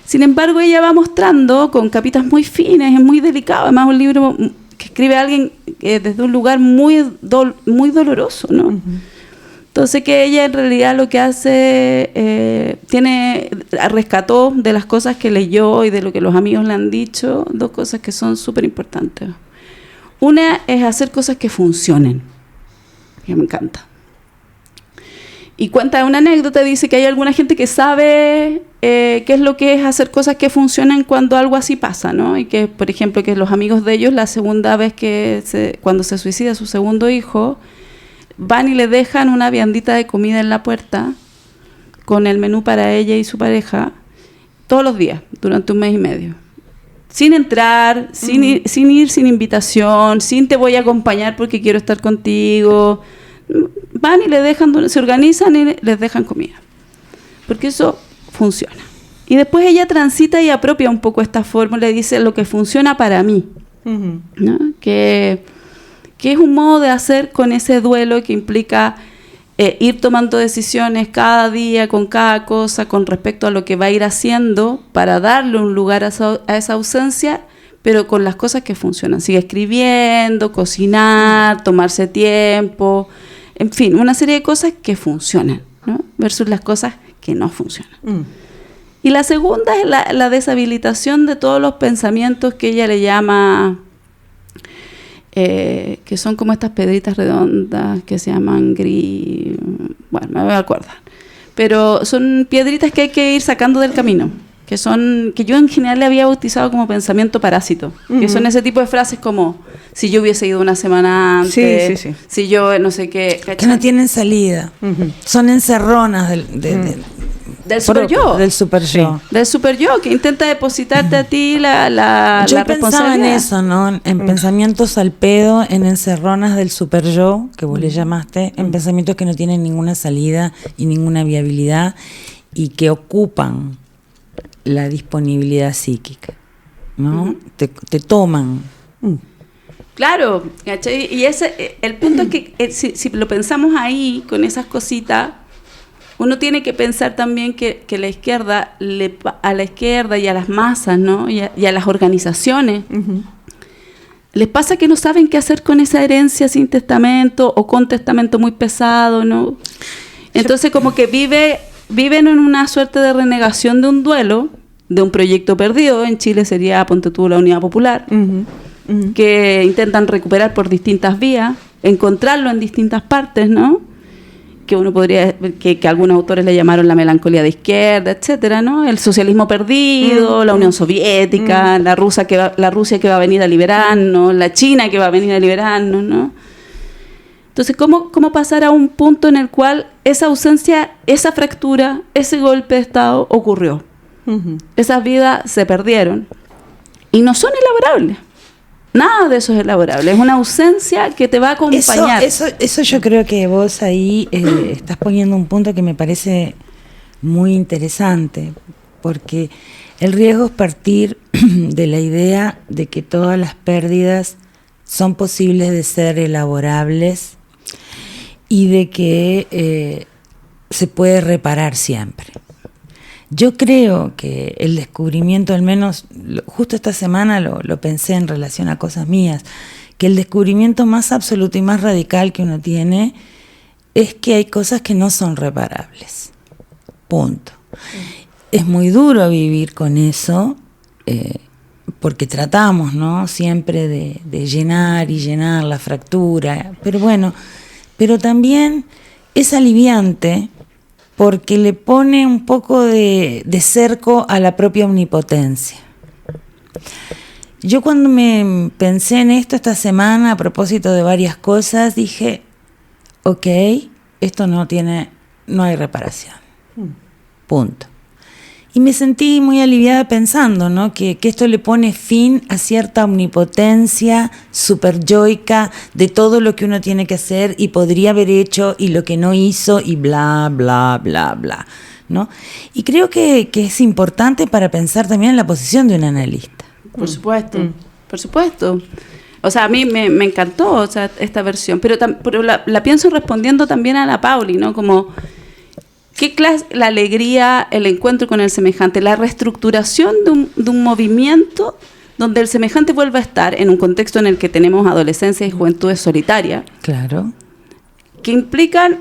Sin embargo, ella va mostrando con capitas muy finas, es muy delicado, además un libro que escribe alguien desde un lugar muy doloroso, ¿no? Entonces que ella en realidad lo que hace, rescató de las cosas que leyó y de lo que los amigos le han dicho, 2 cosas que son súper importantes. Una es hacer cosas que funcionen, que me encanta. Y cuenta una anécdota, dice que hay alguna gente que sabe qué es lo que es hacer cosas que funcionan cuando algo así pasa, ¿no? Y que, por ejemplo, que los amigos de ellos, la segunda vez cuando se suicida su segundo hijo, van y le dejan una viandita de comida en la puerta con el menú para ella y su pareja todos los días, durante 1 mes y medio. Sin entrar, sin ir sin invitación, sin te voy a acompañar porque quiero estar contigo. Van y le dejan, se organizan y les dejan comida. Porque eso funciona. Y después ella transita y apropia un poco esta fórmula y dice lo que funciona para mí. ¿No? Que es un modo de hacer con ese duelo que implica ir tomando decisiones cada día con cada cosa con respecto a lo que va a ir haciendo para darle un lugar a esa ausencia, pero con las cosas que funcionan. Sigue escribiendo, cocinar, tomarse tiempo, En fin, una serie de cosas que funcionan, ¿no? Versus las cosas que no funcionan. Y la segunda es la deshabilitación de todos los pensamientos que ella le llama, que son como estas piedritas redondas que se llaman bueno, me voy a acordar. Pero son piedritas que hay que ir sacando del camino, que yo en general le había bautizado como pensamiento parásito, que son ese tipo de frases como, si yo hubiese ido una semana antes, si yo no sé qué, ¿cachai? Que no tienen salida, son encerronas del super yo. Del super yo. Del super yo, que intenta depositarte a ti la yo responsabilidad. Yo pensaba en eso, ¿no? En pensamientos al pedo, en encerronas del super yo, que vos le llamaste, en pensamientos que no tienen ninguna salida y ninguna viabilidad y que ocupan la disponibilidad psíquica, ¿no? Te toman. Claro, ¿cachai? Y el punto es que si lo pensamos ahí, con esas cositas, uno tiene que pensar también que la izquierda, a la izquierda y a las masas, ¿no? Y a las organizaciones, les pasa que no saben qué hacer con esa herencia sin testamento o con testamento muy pesado, ¿no? Entonces como que viven en una suerte de renegación de un duelo, de un proyecto perdido. En Chile sería, ponte tú, la Unidad Popular, que intentan recuperar por distintas vías, encontrarlo en distintas partes, ¿no? Que uno podría, que algunos autores le llamaron la melancolía de izquierda, etcétera, ¿no? El socialismo perdido, la Unión Soviética, la Rusia que va a venir a liberarnos, la China que va a venir a liberarnos, ¿no? Entonces, ¿cómo pasar a un punto en el cual esa ausencia, esa fractura, ese golpe de Estado ocurrió? Esas vidas se perdieron y no son elaborables. Nada de eso es elaborable. Es una ausencia que te va a acompañar. Eso yo creo que vos ahí estás poniendo un punto que me parece muy interesante, porque el riesgo es partir de la idea de que todas las pérdidas son posibles de ser elaborables y de que se puede reparar siempre. Yo creo que el descubrimiento, al menos justo esta semana lo pensé en relación a cosas mías, que el descubrimiento más absoluto y más radical que uno tiene es que hay cosas que no son reparables. Punto. Es muy duro vivir con eso, porque tratamos, ¿no? Siempre de llenar y llenar la fractura, pero bueno, pero también es aliviante porque le pone un poco de cerco a la propia omnipotencia. Yo cuando me pensé en esto esta semana, a propósito de varias cosas, dije, ok, esto no hay reparación. Punto. Y me sentí muy aliviada pensando, ¿no? que esto le pone fin a cierta omnipotencia superyoica de todo lo que uno tiene que hacer y podría haber hecho y lo que no hizo y bla, bla, bla, bla, ¿no? Y creo que es importante para pensar también en la posición de un analista. Por supuesto, por supuesto. O sea, a mí me encantó, o sea, esta versión, pero la pienso respondiendo también a la Pauli, ¿no? Como, ¿qué clase, la alegría, el encuentro con el semejante, la reestructuración de un movimiento donde el semejante vuelva a estar en un contexto en el que tenemos adolescencia y juventudes solitarias? Claro. Que implican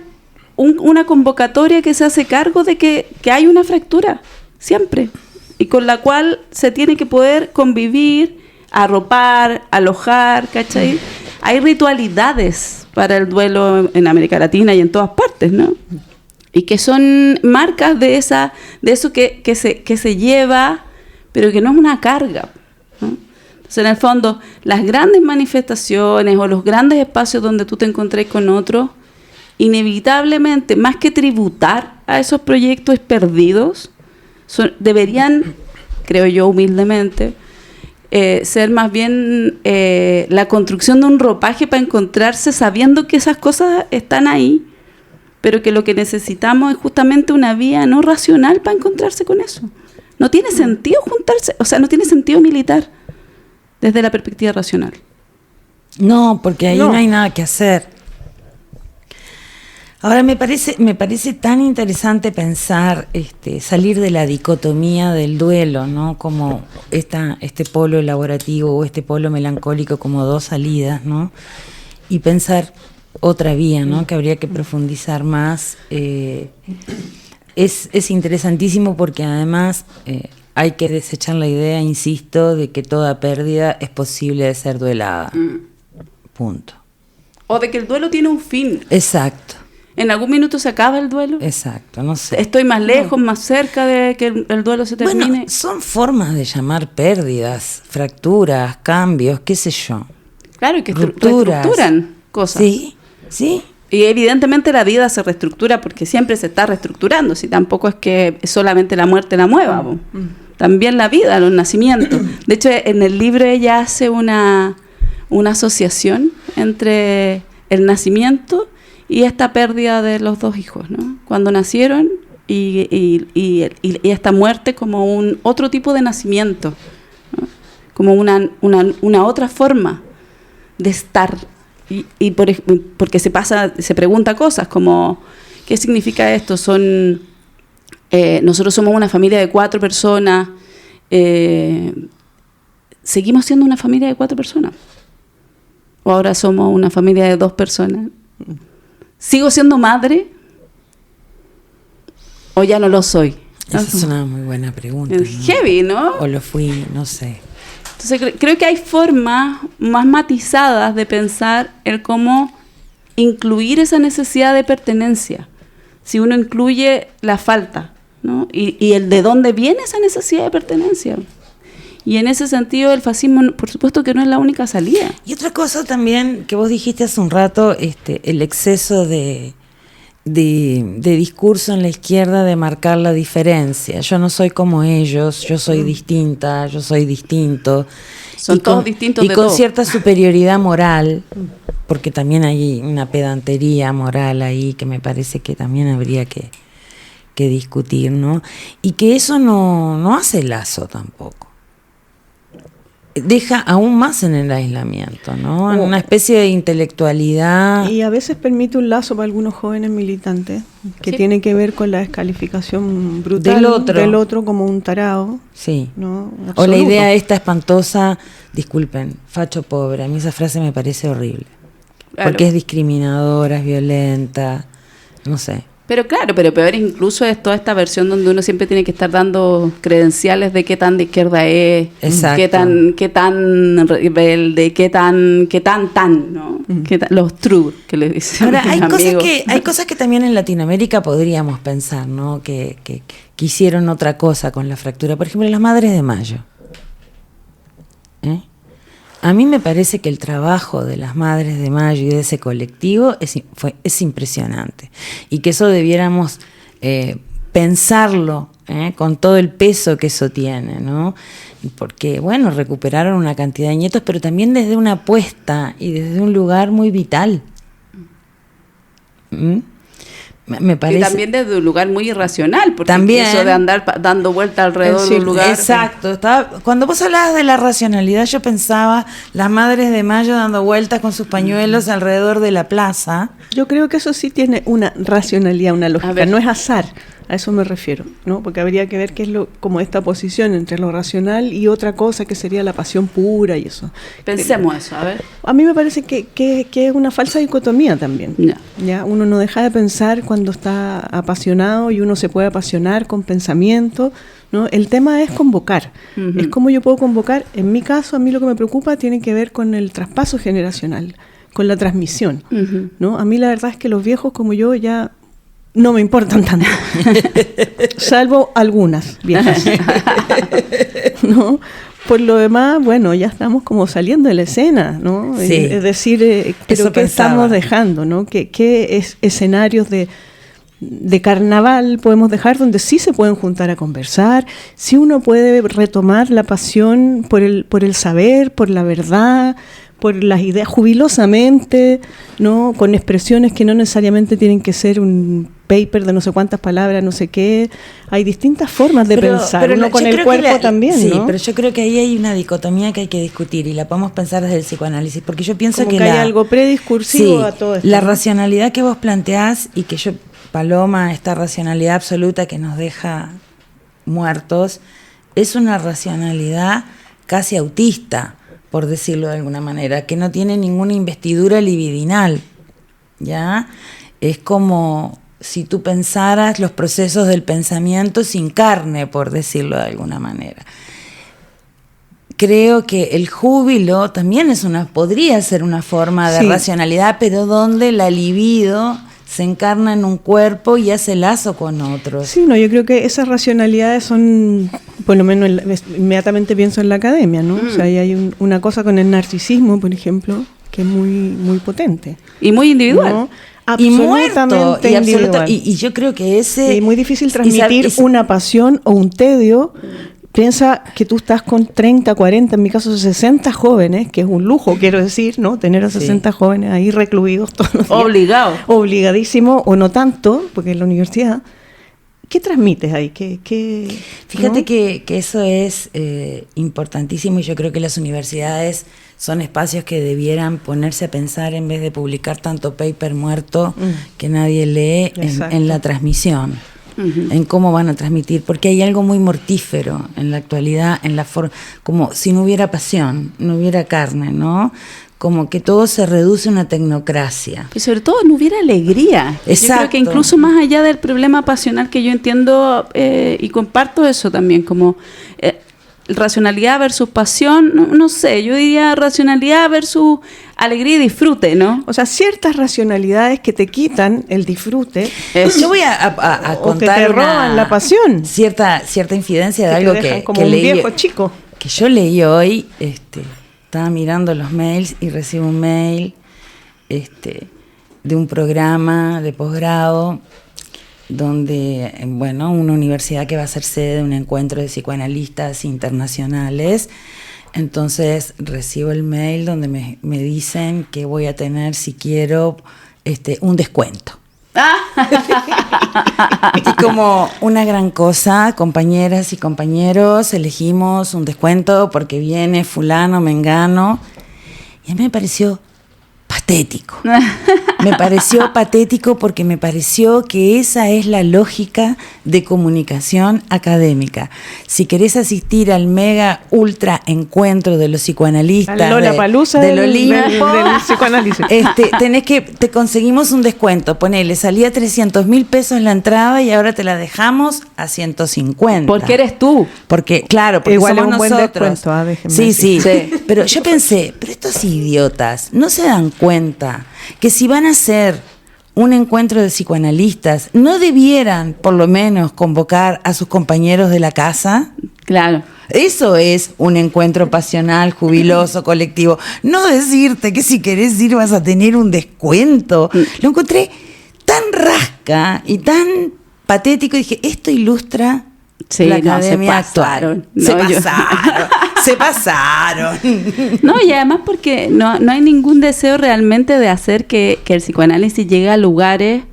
una convocatoria que se hace cargo de que hay una fractura, siempre, y con la cual se tiene que poder convivir, arropar, alojar, ¿cachai? Hay ritualidades para el duelo en América Latina y en todas partes, ¿no? Y que son marcas de eso que se lleva, pero que no es una carga, ¿no? Entonces, en el fondo, las grandes manifestaciones o los grandes espacios donde tú te encontrés con otros, inevitablemente, más que tributar a esos proyectos perdidos, deberían, creo yo humildemente, ser más bien la construcción de un ropaje para encontrarse sabiendo que esas cosas están ahí, pero que lo que necesitamos es justamente una vía no racional para encontrarse con eso. No tiene sentido juntarse, o sea, no tiene sentido militar desde la perspectiva racional. No, porque ahí no hay nada que hacer. Ahora me parece tan interesante pensar, salir de la dicotomía del duelo, ¿no? Como este polo elaborativo o este polo melancólico como dos salidas, ¿no? Y pensar, otra vía, ¿no? Que habría que profundizar más. Es interesantísimo porque además hay que desechar la idea, insisto, de que toda pérdida es posible de ser duelada. Punto. O de que el duelo tiene un fin. Exacto. ¿En algún minuto se acaba el duelo? Exacto, no sé. ¿Estoy más lejos, más cerca de que el duelo se termine? Bueno, son formas de llamar pérdidas, fracturas, cambios, qué sé yo. Claro, y que rupturas, reestructuran cosas. Sí, sí. Y evidentemente la vida se reestructura porque siempre se está reestructurando, si tampoco es que solamente la muerte la mueva. También la vida, los nacimientos. De hecho, en el libro ella hace una asociación entre el nacimiento y esta pérdida de los dos hijos, ¿no? Cuando nacieron y esta muerte como un otro tipo de nacimiento, ¿no? Como una otra forma de estar. Porque se pregunta cosas como, ¿qué significa esto? Nosotros somos una familia de 4 personas, ¿seguimos siendo una familia de 4 personas? ¿O ahora somos una familia de 2 personas? ¿Sigo siendo madre? ¿O ya no lo soy? Esa es una muy buena pregunta. Es heavy, ¿no? O lo fui, no sé. Entonces creo que hay formas más matizadas de pensar el cómo incluir esa necesidad de pertenencia. Si uno incluye la falta, ¿no? Y el de dónde viene esa necesidad de pertenencia. Y en ese sentido el fascismo, por supuesto que no es la única salida. Y otra cosa también que vos dijiste hace un rato, el exceso de discurso en la izquierda de marcar la diferencia. Yo no soy como ellos, yo soy distinta, yo soy distinto. Son todos distintos y con cierta superioridad moral, porque también hay una pedantería moral ahí que me parece que también habría que discutir, ¿no? Y que eso no hace lazo tampoco. Deja aún más en el aislamiento, ¿no? En una especie de intelectualidad. Y a veces permite un lazo para algunos jóvenes militantes que tiene que ver con la descalificación brutal del otro como un tarao. Sí. ¿No? O la idea esta espantosa, disculpen, facho pobre. A mí esa frase me parece horrible. Claro. Porque es discriminadora, es violenta, no sé. Pero claro, pero peor incluso es toda esta versión donde uno siempre tiene que estar dando credenciales de qué tan de izquierda es, qué tan rebelde, qué tan, ¿no? Los true que le dicen. Ahora, hay cosas que también en Latinoamérica podríamos pensar, ¿no? Que hicieron otra cosa con la fractura. Por ejemplo, las Madres de Mayo. A mí me parece que el trabajo de las Madres de Mayo y de ese colectivo es impresionante. Y que eso debiéramos pensarlo con todo el peso que eso tiene, ¿no? Porque, bueno, recuperaron una cantidad de nietos, pero también desde una apuesta y desde un lugar muy vital. Me parece. Y también desde un lugar muy irracional, porque también, eso de andar dando vuelta alrededor de un lugar. Exacto. Cuando vos hablabas de la racionalidad, yo pensaba las Madres de Mayo dando vueltas con sus pañuelos alrededor de la plaza. Yo creo que eso sí tiene una racionalidad, una lógica, no es azar. A eso me refiero, ¿no? Porque habría que ver qué es como esta posición entre lo racional y otra cosa que sería la pasión pura y eso. Pensemos eso, a ver. A mí me parece que es una falsa dicotomía también. No. ¿Ya? Uno no deja de pensar cuando está apasionado y uno se puede apasionar con pensamiento, ¿no? El tema es convocar. Es como yo puedo convocar. En mi caso, a mí lo que me preocupa tiene que ver con el traspaso generacional, con la transmisión, ¿no? A mí la verdad es que los viejos como yo ya no me importan tanto, salvo algunas viejas, ¿no? Por lo demás, bueno, ya estamos como saliendo de la escena, ¿no? Sí. Es decir, pero ¿qué estamos dejando, no? ¿Qué escenarios de carnaval podemos dejar donde sí se pueden juntar a conversar? Si uno puede retomar la pasión por el saber, por la verdad, por las ideas jubilosamente, ¿no? Con expresiones que no necesariamente tienen que ser un paper de no sé cuántas palabras, no sé qué. Hay distintas formas de pensar, pero uno con el cuerpo también, sí, ¿no? pero yo creo que ahí hay una dicotomía que hay que discutir y la podemos pensar desde el psicoanálisis, porque yo pienso como que hay algo prediscursivo a todo esto. La racionalidad que vos planteás y que yo, Paloma, esta racionalidad absoluta que nos deja muertos, es una racionalidad casi autista, por decirlo de alguna manera, que no tiene ninguna investidura libidinal. ¿ya? Es como si tú pensaras los procesos del pensamiento sin carne, por decirlo de alguna manera. Creo que el júbilo también podría ser una forma de racionalidad, pero donde la libido se encarna en un cuerpo y hace lazo con otros. Sí, no, yo creo que esas racionalidades son, por lo menos inmediatamente pienso en la academia, ¿no? O sea, ahí hay una cosa con el narcisismo, por ejemplo, que es muy, muy potente. Y muy individual. ¿No? Absolutamente individual. Y yo creo que ese... Es muy difícil transmitir una pasión o un tedio. Piensa que tú estás con 30, 40, en mi caso 60 jóvenes, que es un lujo, quiero decir, ¿no? Tener a 60 jóvenes ahí recluidos todos los días. Obligados. Obligadísimo, o no tanto, porque en la universidad. ¿Qué transmites ahí? Fíjate ¿no? que eso es importantísimo, y yo creo que las universidades son espacios que debieran ponerse a pensar en vez de publicar tanto paper muerto que nadie lee en la transmisión. En cómo van a transmitir, porque hay algo muy mortífero en la actualidad, en la forma, como si no hubiera pasión, no hubiera carne, ¿no? Como que todo se reduce a una tecnocracia. Pero sobre todo no hubiera alegría. Exacto. Yo creo que incluso más allá del problema pasional, que yo entiendo y comparto eso también, como racionalidad versus pasión, no sé, yo diría racionalidad versus alegría y disfrute, ¿no? O sea, ciertas racionalidades que te quitan el disfrute. Yo voy a contar o que te roban la pasión. Cierta infidencia de algo como que un leí, viejo chico. Que yo leí hoy, estaba mirando los mails y recibo un mail de un programa de posgrado donde, bueno, una universidad que va a ser sede de un encuentro de psicoanalistas internacionales. Entonces recibo el mail donde me dicen que voy a tener, si quiero, un descuento. Y como una gran cosa, compañeras y compañeros, elegimos un descuento porque viene fulano, mengano, y a mí me pareció patético. Me pareció patético porque me pareció que esa es la lógica de comunicación académica. Si querés asistir al mega ultra encuentro de los psicoanalistas del Olimpo, del psicoanálisis, te conseguimos un descuento. Ponele, salía 300.000 pesos la entrada y ahora te la dejamos a 150. Porque eres tú. Porque, claro, porque igual somos es un nosotros. Buen descuento, sí. Pero yo pensé, pero estos idiotas no se dan cuenta que si van a hacer un encuentro de psicoanalistas, ¿no debieran por lo menos convocar a sus compañeros de la casa? Claro. Eso es un encuentro pasional, jubiloso, colectivo. No decirte que si querés ir vas a tener un descuento. Lo encontré tan rasca y tan patético. Y dije, esto ilustra la academia actual. Se pasaron. No, y además porque no hay ningún deseo realmente de hacer que el psicoanálisis llegue a lugares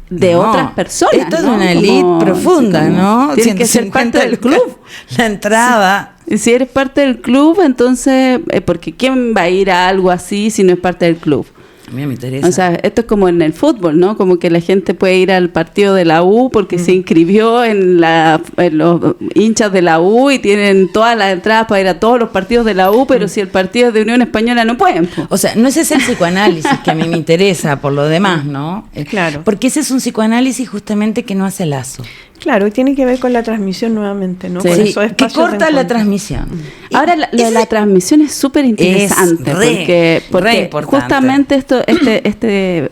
de otras personas. Esto es una elite profunda, ¿no? Tienes que ser parte del club. La entrada. Sí. Si eres parte del club, entonces, porque ¿quién va a ir a algo así si no es parte del club? A mí me interesa. O sea, esto es como en el fútbol, ¿no? Como que la gente puede ir al partido de la U porque se inscribió en los hinchas de la U y tienen todas las entradas para ir a todos los partidos de la U, pero si el partido es de Unión Española no pueden. Po. O sea, no es ese el psicoanálisis que a mí me interesa por lo demás, ¿no? Claro. Porque ese es un psicoanálisis justamente que no hace lazo. Claro, y tiene que ver con la transmisión nuevamente, ¿no? Sí, con esos que corta la transmisión. Ahora, lo de la transmisión es súper interesante, porque justamente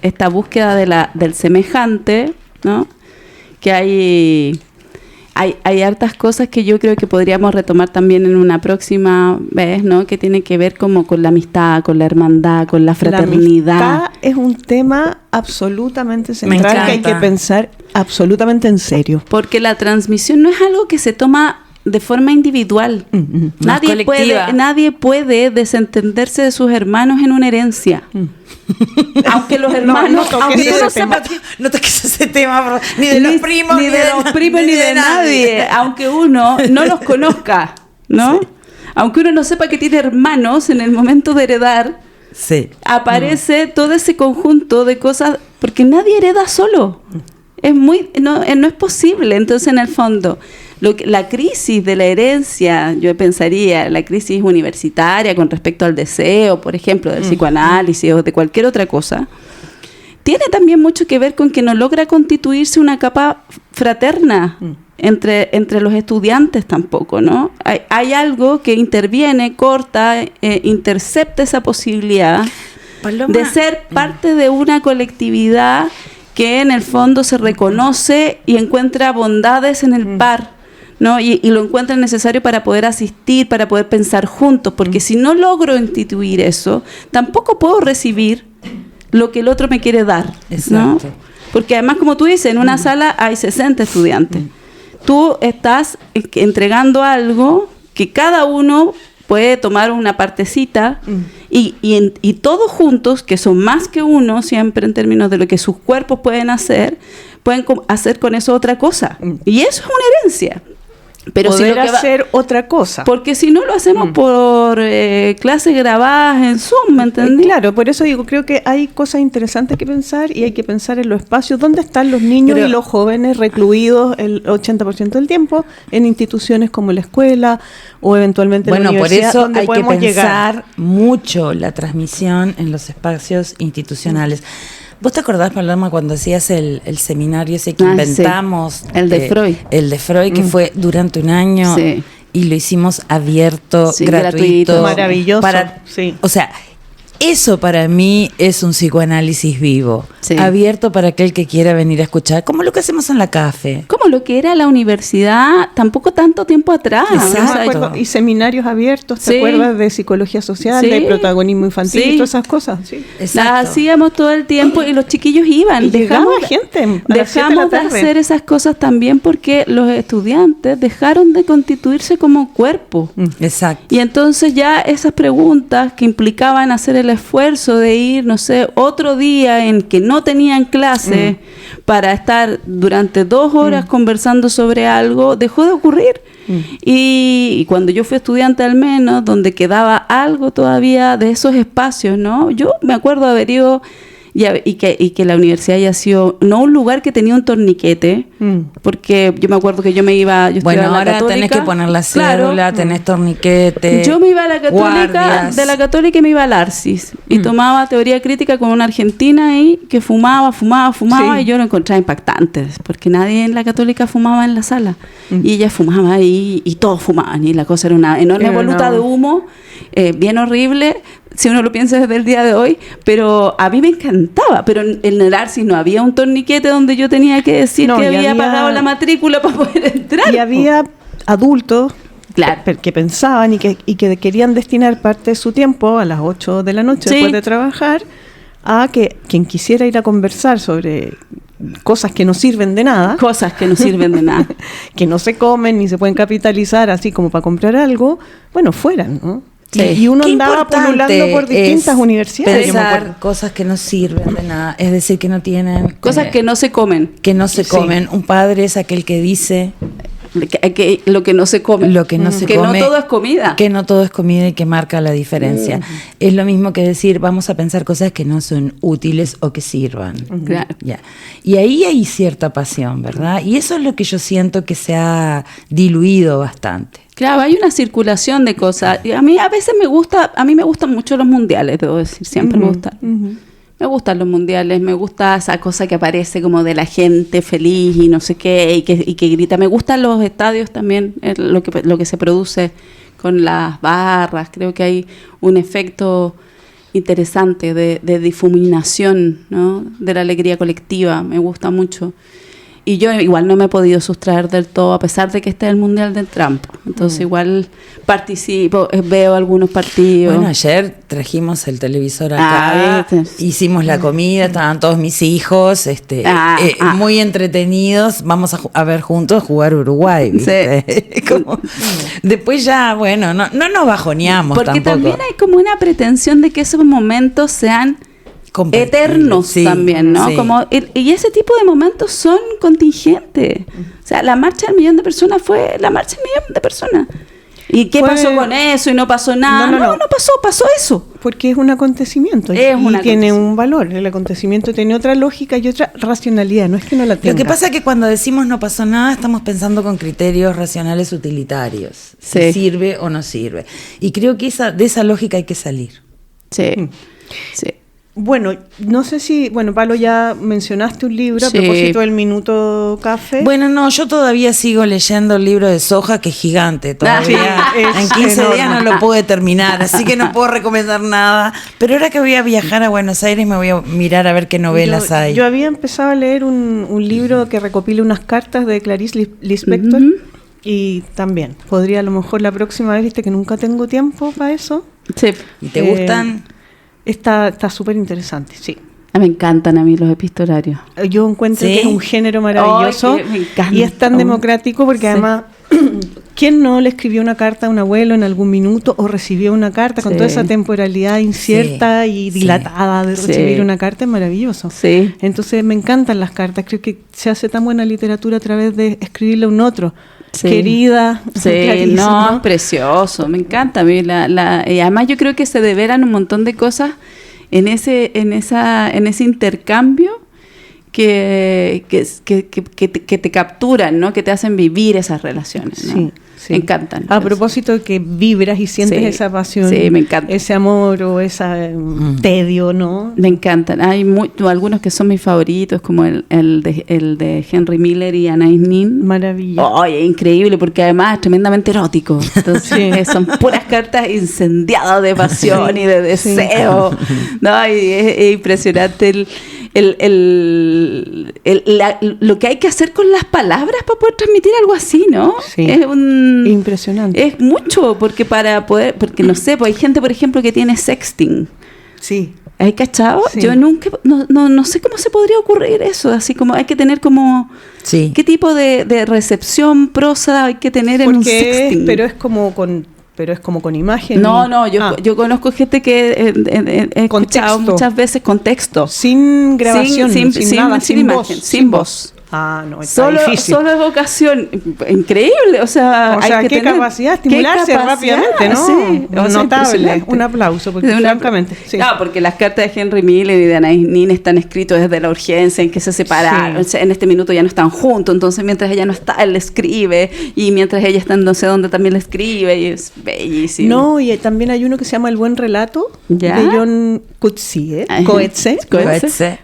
esta búsqueda del semejante, ¿no? Que hay hartas cosas que yo creo que podríamos retomar también en una próxima vez, ¿no? Que tiene que ver como con la amistad, con la hermandad, con la fraternidad. La amistad es un tema absolutamente central que hay que pensar absolutamente en serio. Porque la transmisión no es algo que se toma de forma individual. Nadie puede desentenderse de sus hermanos en una herencia. Aunque los hermanos, no toques ese tema, ni de los primos, ni de nadie, aunque uno no los conozca, ¿no? Sí. Aunque uno no sepa que tiene hermanos, en el momento de heredar, aparece todo ese conjunto de cosas, porque nadie hereda solo. No es posible. Entonces, en el fondo, la crisis de la herencia, yo pensaría, la crisis universitaria con respecto al deseo, por ejemplo, del psicoanálisis o de cualquier otra cosa, tiene también mucho que ver con que no logra constituirse una capa fraterna entre los estudiantes tampoco, ¿no? Hay algo que interviene, corta, intercepta esa posibilidad Paloma, de ser parte de una colectividad que en el fondo se reconoce y encuentra bondades en el par, ¿no? Y lo encuentra necesario para poder asistir, para poder pensar juntos, porque si no logro instituir eso, tampoco puedo recibir lo que el otro me quiere dar, ¿no? Exacto. Porque además, como tú dices, en una sala hay 60 estudiantes. Tú estás entregando algo que cada uno puede tomar una partecita y todos juntos, que son más que uno siempre en términos de lo que sus cuerpos pueden hacer con eso otra cosa. Y eso es una herencia. Pero poder si lo que hacer otra cosa. Porque si no lo hacemos por clases grabadas en Zoom, ¿me entendí? Claro, por eso digo, creo que hay cosas interesantes que pensar y hay que pensar en los espacios donde están los niños y los jóvenes recluidos el 80% del tiempo en instituciones como la escuela o eventualmente la universidad. Por eso donde hay que podemos pensar llegar. mucho la transmisión en los espacios institucionales. ¿Vos te acordás, Paloma, cuando hacías el seminario ese que inventamos? Sí. El de Freud. El de Freud, que fue durante un año y lo hicimos abierto, gratuito. Maravilloso. O sea, eso para mí es un psicoanálisis vivo, abierto para aquel que quiera venir a escuchar, como lo que hacemos en la CAFE. Como lo que era la universidad tampoco tanto tiempo atrás. Exacto. Y seminarios abiertos, ¿te acuerdas? De psicología social, de protagonismo infantil y todas esas cosas. Las hacíamos todo el tiempo y los chiquillos iban. Y dejamos gente. Dejamos de hacer esas cosas también porque los estudiantes dejaron de constituirse como cuerpo. Exacto. Y entonces ya esas preguntas que implicaban hacer el esfuerzo de ir, no sé, otro día en que no tenían clase para estar durante 2 horas conversando sobre algo, dejó de ocurrir. Y cuando yo fui estudiante al menos, donde quedaba algo todavía de esos espacios, ¿no? Yo me acuerdo de haber ido y que la universidad haya sido no un lugar que tenía un torniquete, porque yo me acuerdo que yo me iba, yo bueno, estudiaba en la ahora Católica, tenés que poner la cédula, tenés torniquete. Yo me iba a la Católica, guardias. de la Católica me iba al Arcis y tomaba teoría crítica con una argentina ahí que fumaba y yo lo encontraba impactante, porque nadie en la Católica fumaba en la sala y ella fumaba ahí y todos fumaban y la cosa era una enorme voluta de humo, bien horrible si uno lo piensa desde el día de hoy, pero a mí me encantaba. Pero en el Arcis no había un torniquete donde yo tenía que decir que había pagado la matrícula para poder entrar. Y había adultos que pensaban y que querían destinar parte de su tiempo a las 8 de la noche después de trabajar a que quien quisiera ir a conversar sobre cosas que no sirven de nada. Cosas que no sirven de nada. Que no se comen ni se pueden capitalizar así como para comprar algo, bueno, fueran, ¿no? Sí. Y uno andaba pululando por distintas universidades. Pensar cosas que no sirven de nada, es decir, que no tienen... Cosas que no se comen. Que no se comen. Un padre es aquel que dice... Que lo que no se come. Lo que no se que come. Que no todo es comida. Que no todo es comida y que marca la diferencia. Es lo mismo que decir, vamos a pensar cosas que no son útiles o que sirvan. Claro. Ya. Y ahí hay cierta pasión, ¿verdad? Y eso es lo que yo siento que se ha diluido bastante. Claro, hay una circulación de cosas. Y a mí a veces me gustan mucho los mundiales, debo decir, siempre me gustan. Me gustan los mundiales, me gusta esa cosa que aparece como de la gente feliz y no sé qué, y que grita. Me gustan los estadios también, lo que se produce con las barras. Creo que hay un efecto interesante de difuminación, ¿no? De la alegría colectiva, me gusta mucho. Y yo igual no me he podido sustraer del todo, a pesar de que está el Mundial del Trump. Entonces igual participo, veo algunos partidos. Bueno, ayer trajimos el televisor acá, hicimos la comida, estaban todos mis hijos, muy entretenidos. Vamos a ver juntos jugar Uruguay, ¿viste? Sí. Después ya, bueno, no nos bajoneamos porque tampoco. También hay como una pretensión de que esos momentos sean eternos también, ¿no? Y ese tipo de momentos son contingentes. O sea, la marcha del 1.000.000 de personas fue la marcha del 1.000.000 de personas. ¿Y qué pasó con eso? Y no pasó nada. No pasó eso. Porque es un acontecimiento y tiene un valor. El acontecimiento tiene otra lógica y otra racionalidad, no es que no la tenga. Lo que pasa es que cuando decimos no pasó nada, estamos pensando con criterios racionales utilitarios. Si sirve o no sirve. Y creo que de esa lógica hay que salir. Sí, sí. Bueno, no sé si, Palo, ya mencionaste un libro a propósito del Minuto Café. Bueno, no, yo todavía sigo leyendo el libro de Soja, que es gigante. Todavía en 15 días no lo pude terminar, así que no puedo recomendar nada. Pero ahora que voy a viajar a Buenos Aires me voy a mirar a ver qué novelas hay. Yo había empezado a leer un libro que recopila unas cartas de Clarice Lispector. Y también, podría a lo mejor la próxima vez, viste que nunca tengo tiempo para eso. Sí. ¿Y te gustan? Está súper interesante, sí. Me encantan a mí los epistolarios. Yo encuentro que es un género maravilloso. Me encanta. Y es tan democrático porque además, ¿quién no le escribió una carta a un abuelo en algún minuto o recibió una carta con toda esa temporalidad incierta y dilatada de recibir una carta? Es maravilloso. Sí. Entonces me encantan las cartas. Creo que se hace tan buena literatura a través de escribirle a un otro. Sí. Querida. Sí, no, es precioso, me encanta a mí y además yo creo que se develan un montón de cosas en ese intercambio que te capturan, ¿no? Que te hacen vivir esas relaciones, ¿no? Sí. Sí. Me encantan. A propósito de que vibras y sientes esa pasión, me encanta. Ese amor o ese tedio, ¿no? Me encantan. Hay algunos que son mis favoritos, como el de Henry Miller y Anais Nin. Maravilloso. Es increíble, porque además es tremendamente erótico. Entonces son puras cartas incendiadas de pasión y de deseo. No, y es impresionante lo que hay que hacer con las palabras para poder transmitir algo así, ¿no? Sí. Impresionante. Es mucho, porque no sé, pues hay gente, por ejemplo, que tiene sexting. Sí. ¿Hay cachado? Sí. Yo nunca, no sé cómo se podría ocurrir eso, así como hay que tener como... Sí. ¿Qué tipo de recepción, prosa hay que tener en un sexting? Pero es como con imagen. No, yo conozco gente que he escuchado muchas veces con texto. Sin grabación, sin nada, sin imagen, sin voz. No, está difícil. Solo evocación, increíble, o sea hay qué capacidad, estimularse rápidamente, ¿no? Sí, notable, un aplauso, porque francamente. Sí. No, porque las cartas de Henry Miller y de Anais Nin están escritas desde la urgencia en que se separaron, en este minuto ya no están juntos, entonces mientras ella no está, él le escribe, y mientras ella está en no sé dónde también le escribe, y es bellísimo. No, y también hay uno que se llama El Buen Relato, de John Coetzee,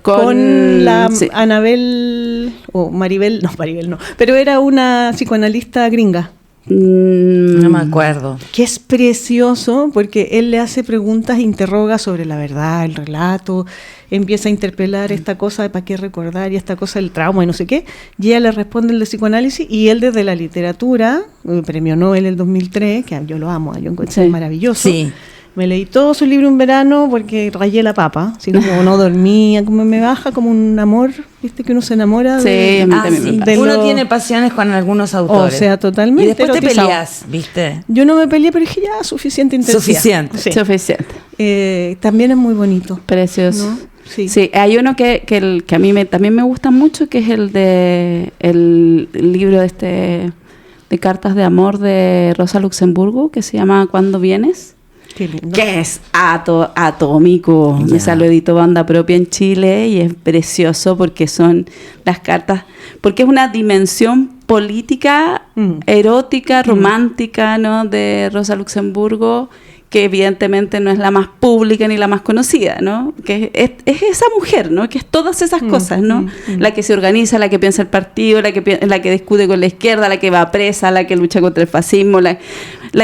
con la Anabel... o Maribel no, pero era una psicoanalista gringa. No me acuerdo. Que es precioso porque él le hace preguntas, interroga sobre la verdad, el relato, empieza a interpelar esta cosa de para qué recordar y esta cosa del trauma y no sé qué, y ella le responde el de psicoanálisis, y él desde la literatura, premio Nobel el 2003, que yo lo amo, yo encuentro maravilloso. Sí. Me leí todo su libro en verano porque rayé la papa, así como no dormía, como me baja como un amor, viste que uno se enamora de uno tiene pasiones con algunos autores. O sea, totalmente. Y después te peleas, ¿viste? Yo no me peleé, pero dije ya, suficiente intensidad. Suficiente. También es muy bonito. Precioso. ¿No? Sí, hay uno que a mí también me gusta mucho, que es el libro de cartas de amor de Rosa Luxemburgo, que se llama ¿Cuándo vienes? Que es atómico. O sea, lo editó Banda Propia en Chile y es precioso porque son las cartas, porque es una dimensión política, erótica, romántica, ¿no? De Rosa Luxemburgo, que evidentemente no es la más pública ni la más conocida, ¿no? Que es esa mujer, ¿no? Que es todas esas cosas, ¿no? La que se organiza, la que piensa el partido, la que discute con la izquierda, la que va presa, la que lucha contra el fascismo, la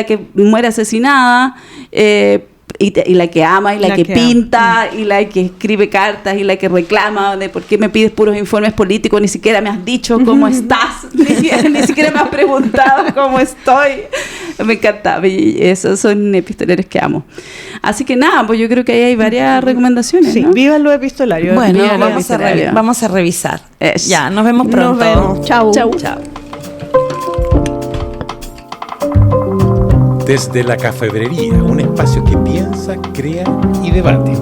que muere asesinada, y la que ama, y la que pinta, y la que escribe cartas, y la que reclama de por qué me pides puros informes políticos, ni siquiera me has dicho cómo estás, ni siquiera me has preguntado cómo estoy. Me encanta, y esos son epistolares que amo. Así que nada, pues yo creo que ahí hay varias recomendaciones, ¿no? Vivan los epistolarios. Bueno, vamos a revisar. Ya, nos vemos pronto. Nos vemos. Chau. Desde la Cafebrería, un espacio que piensa, crea y debate.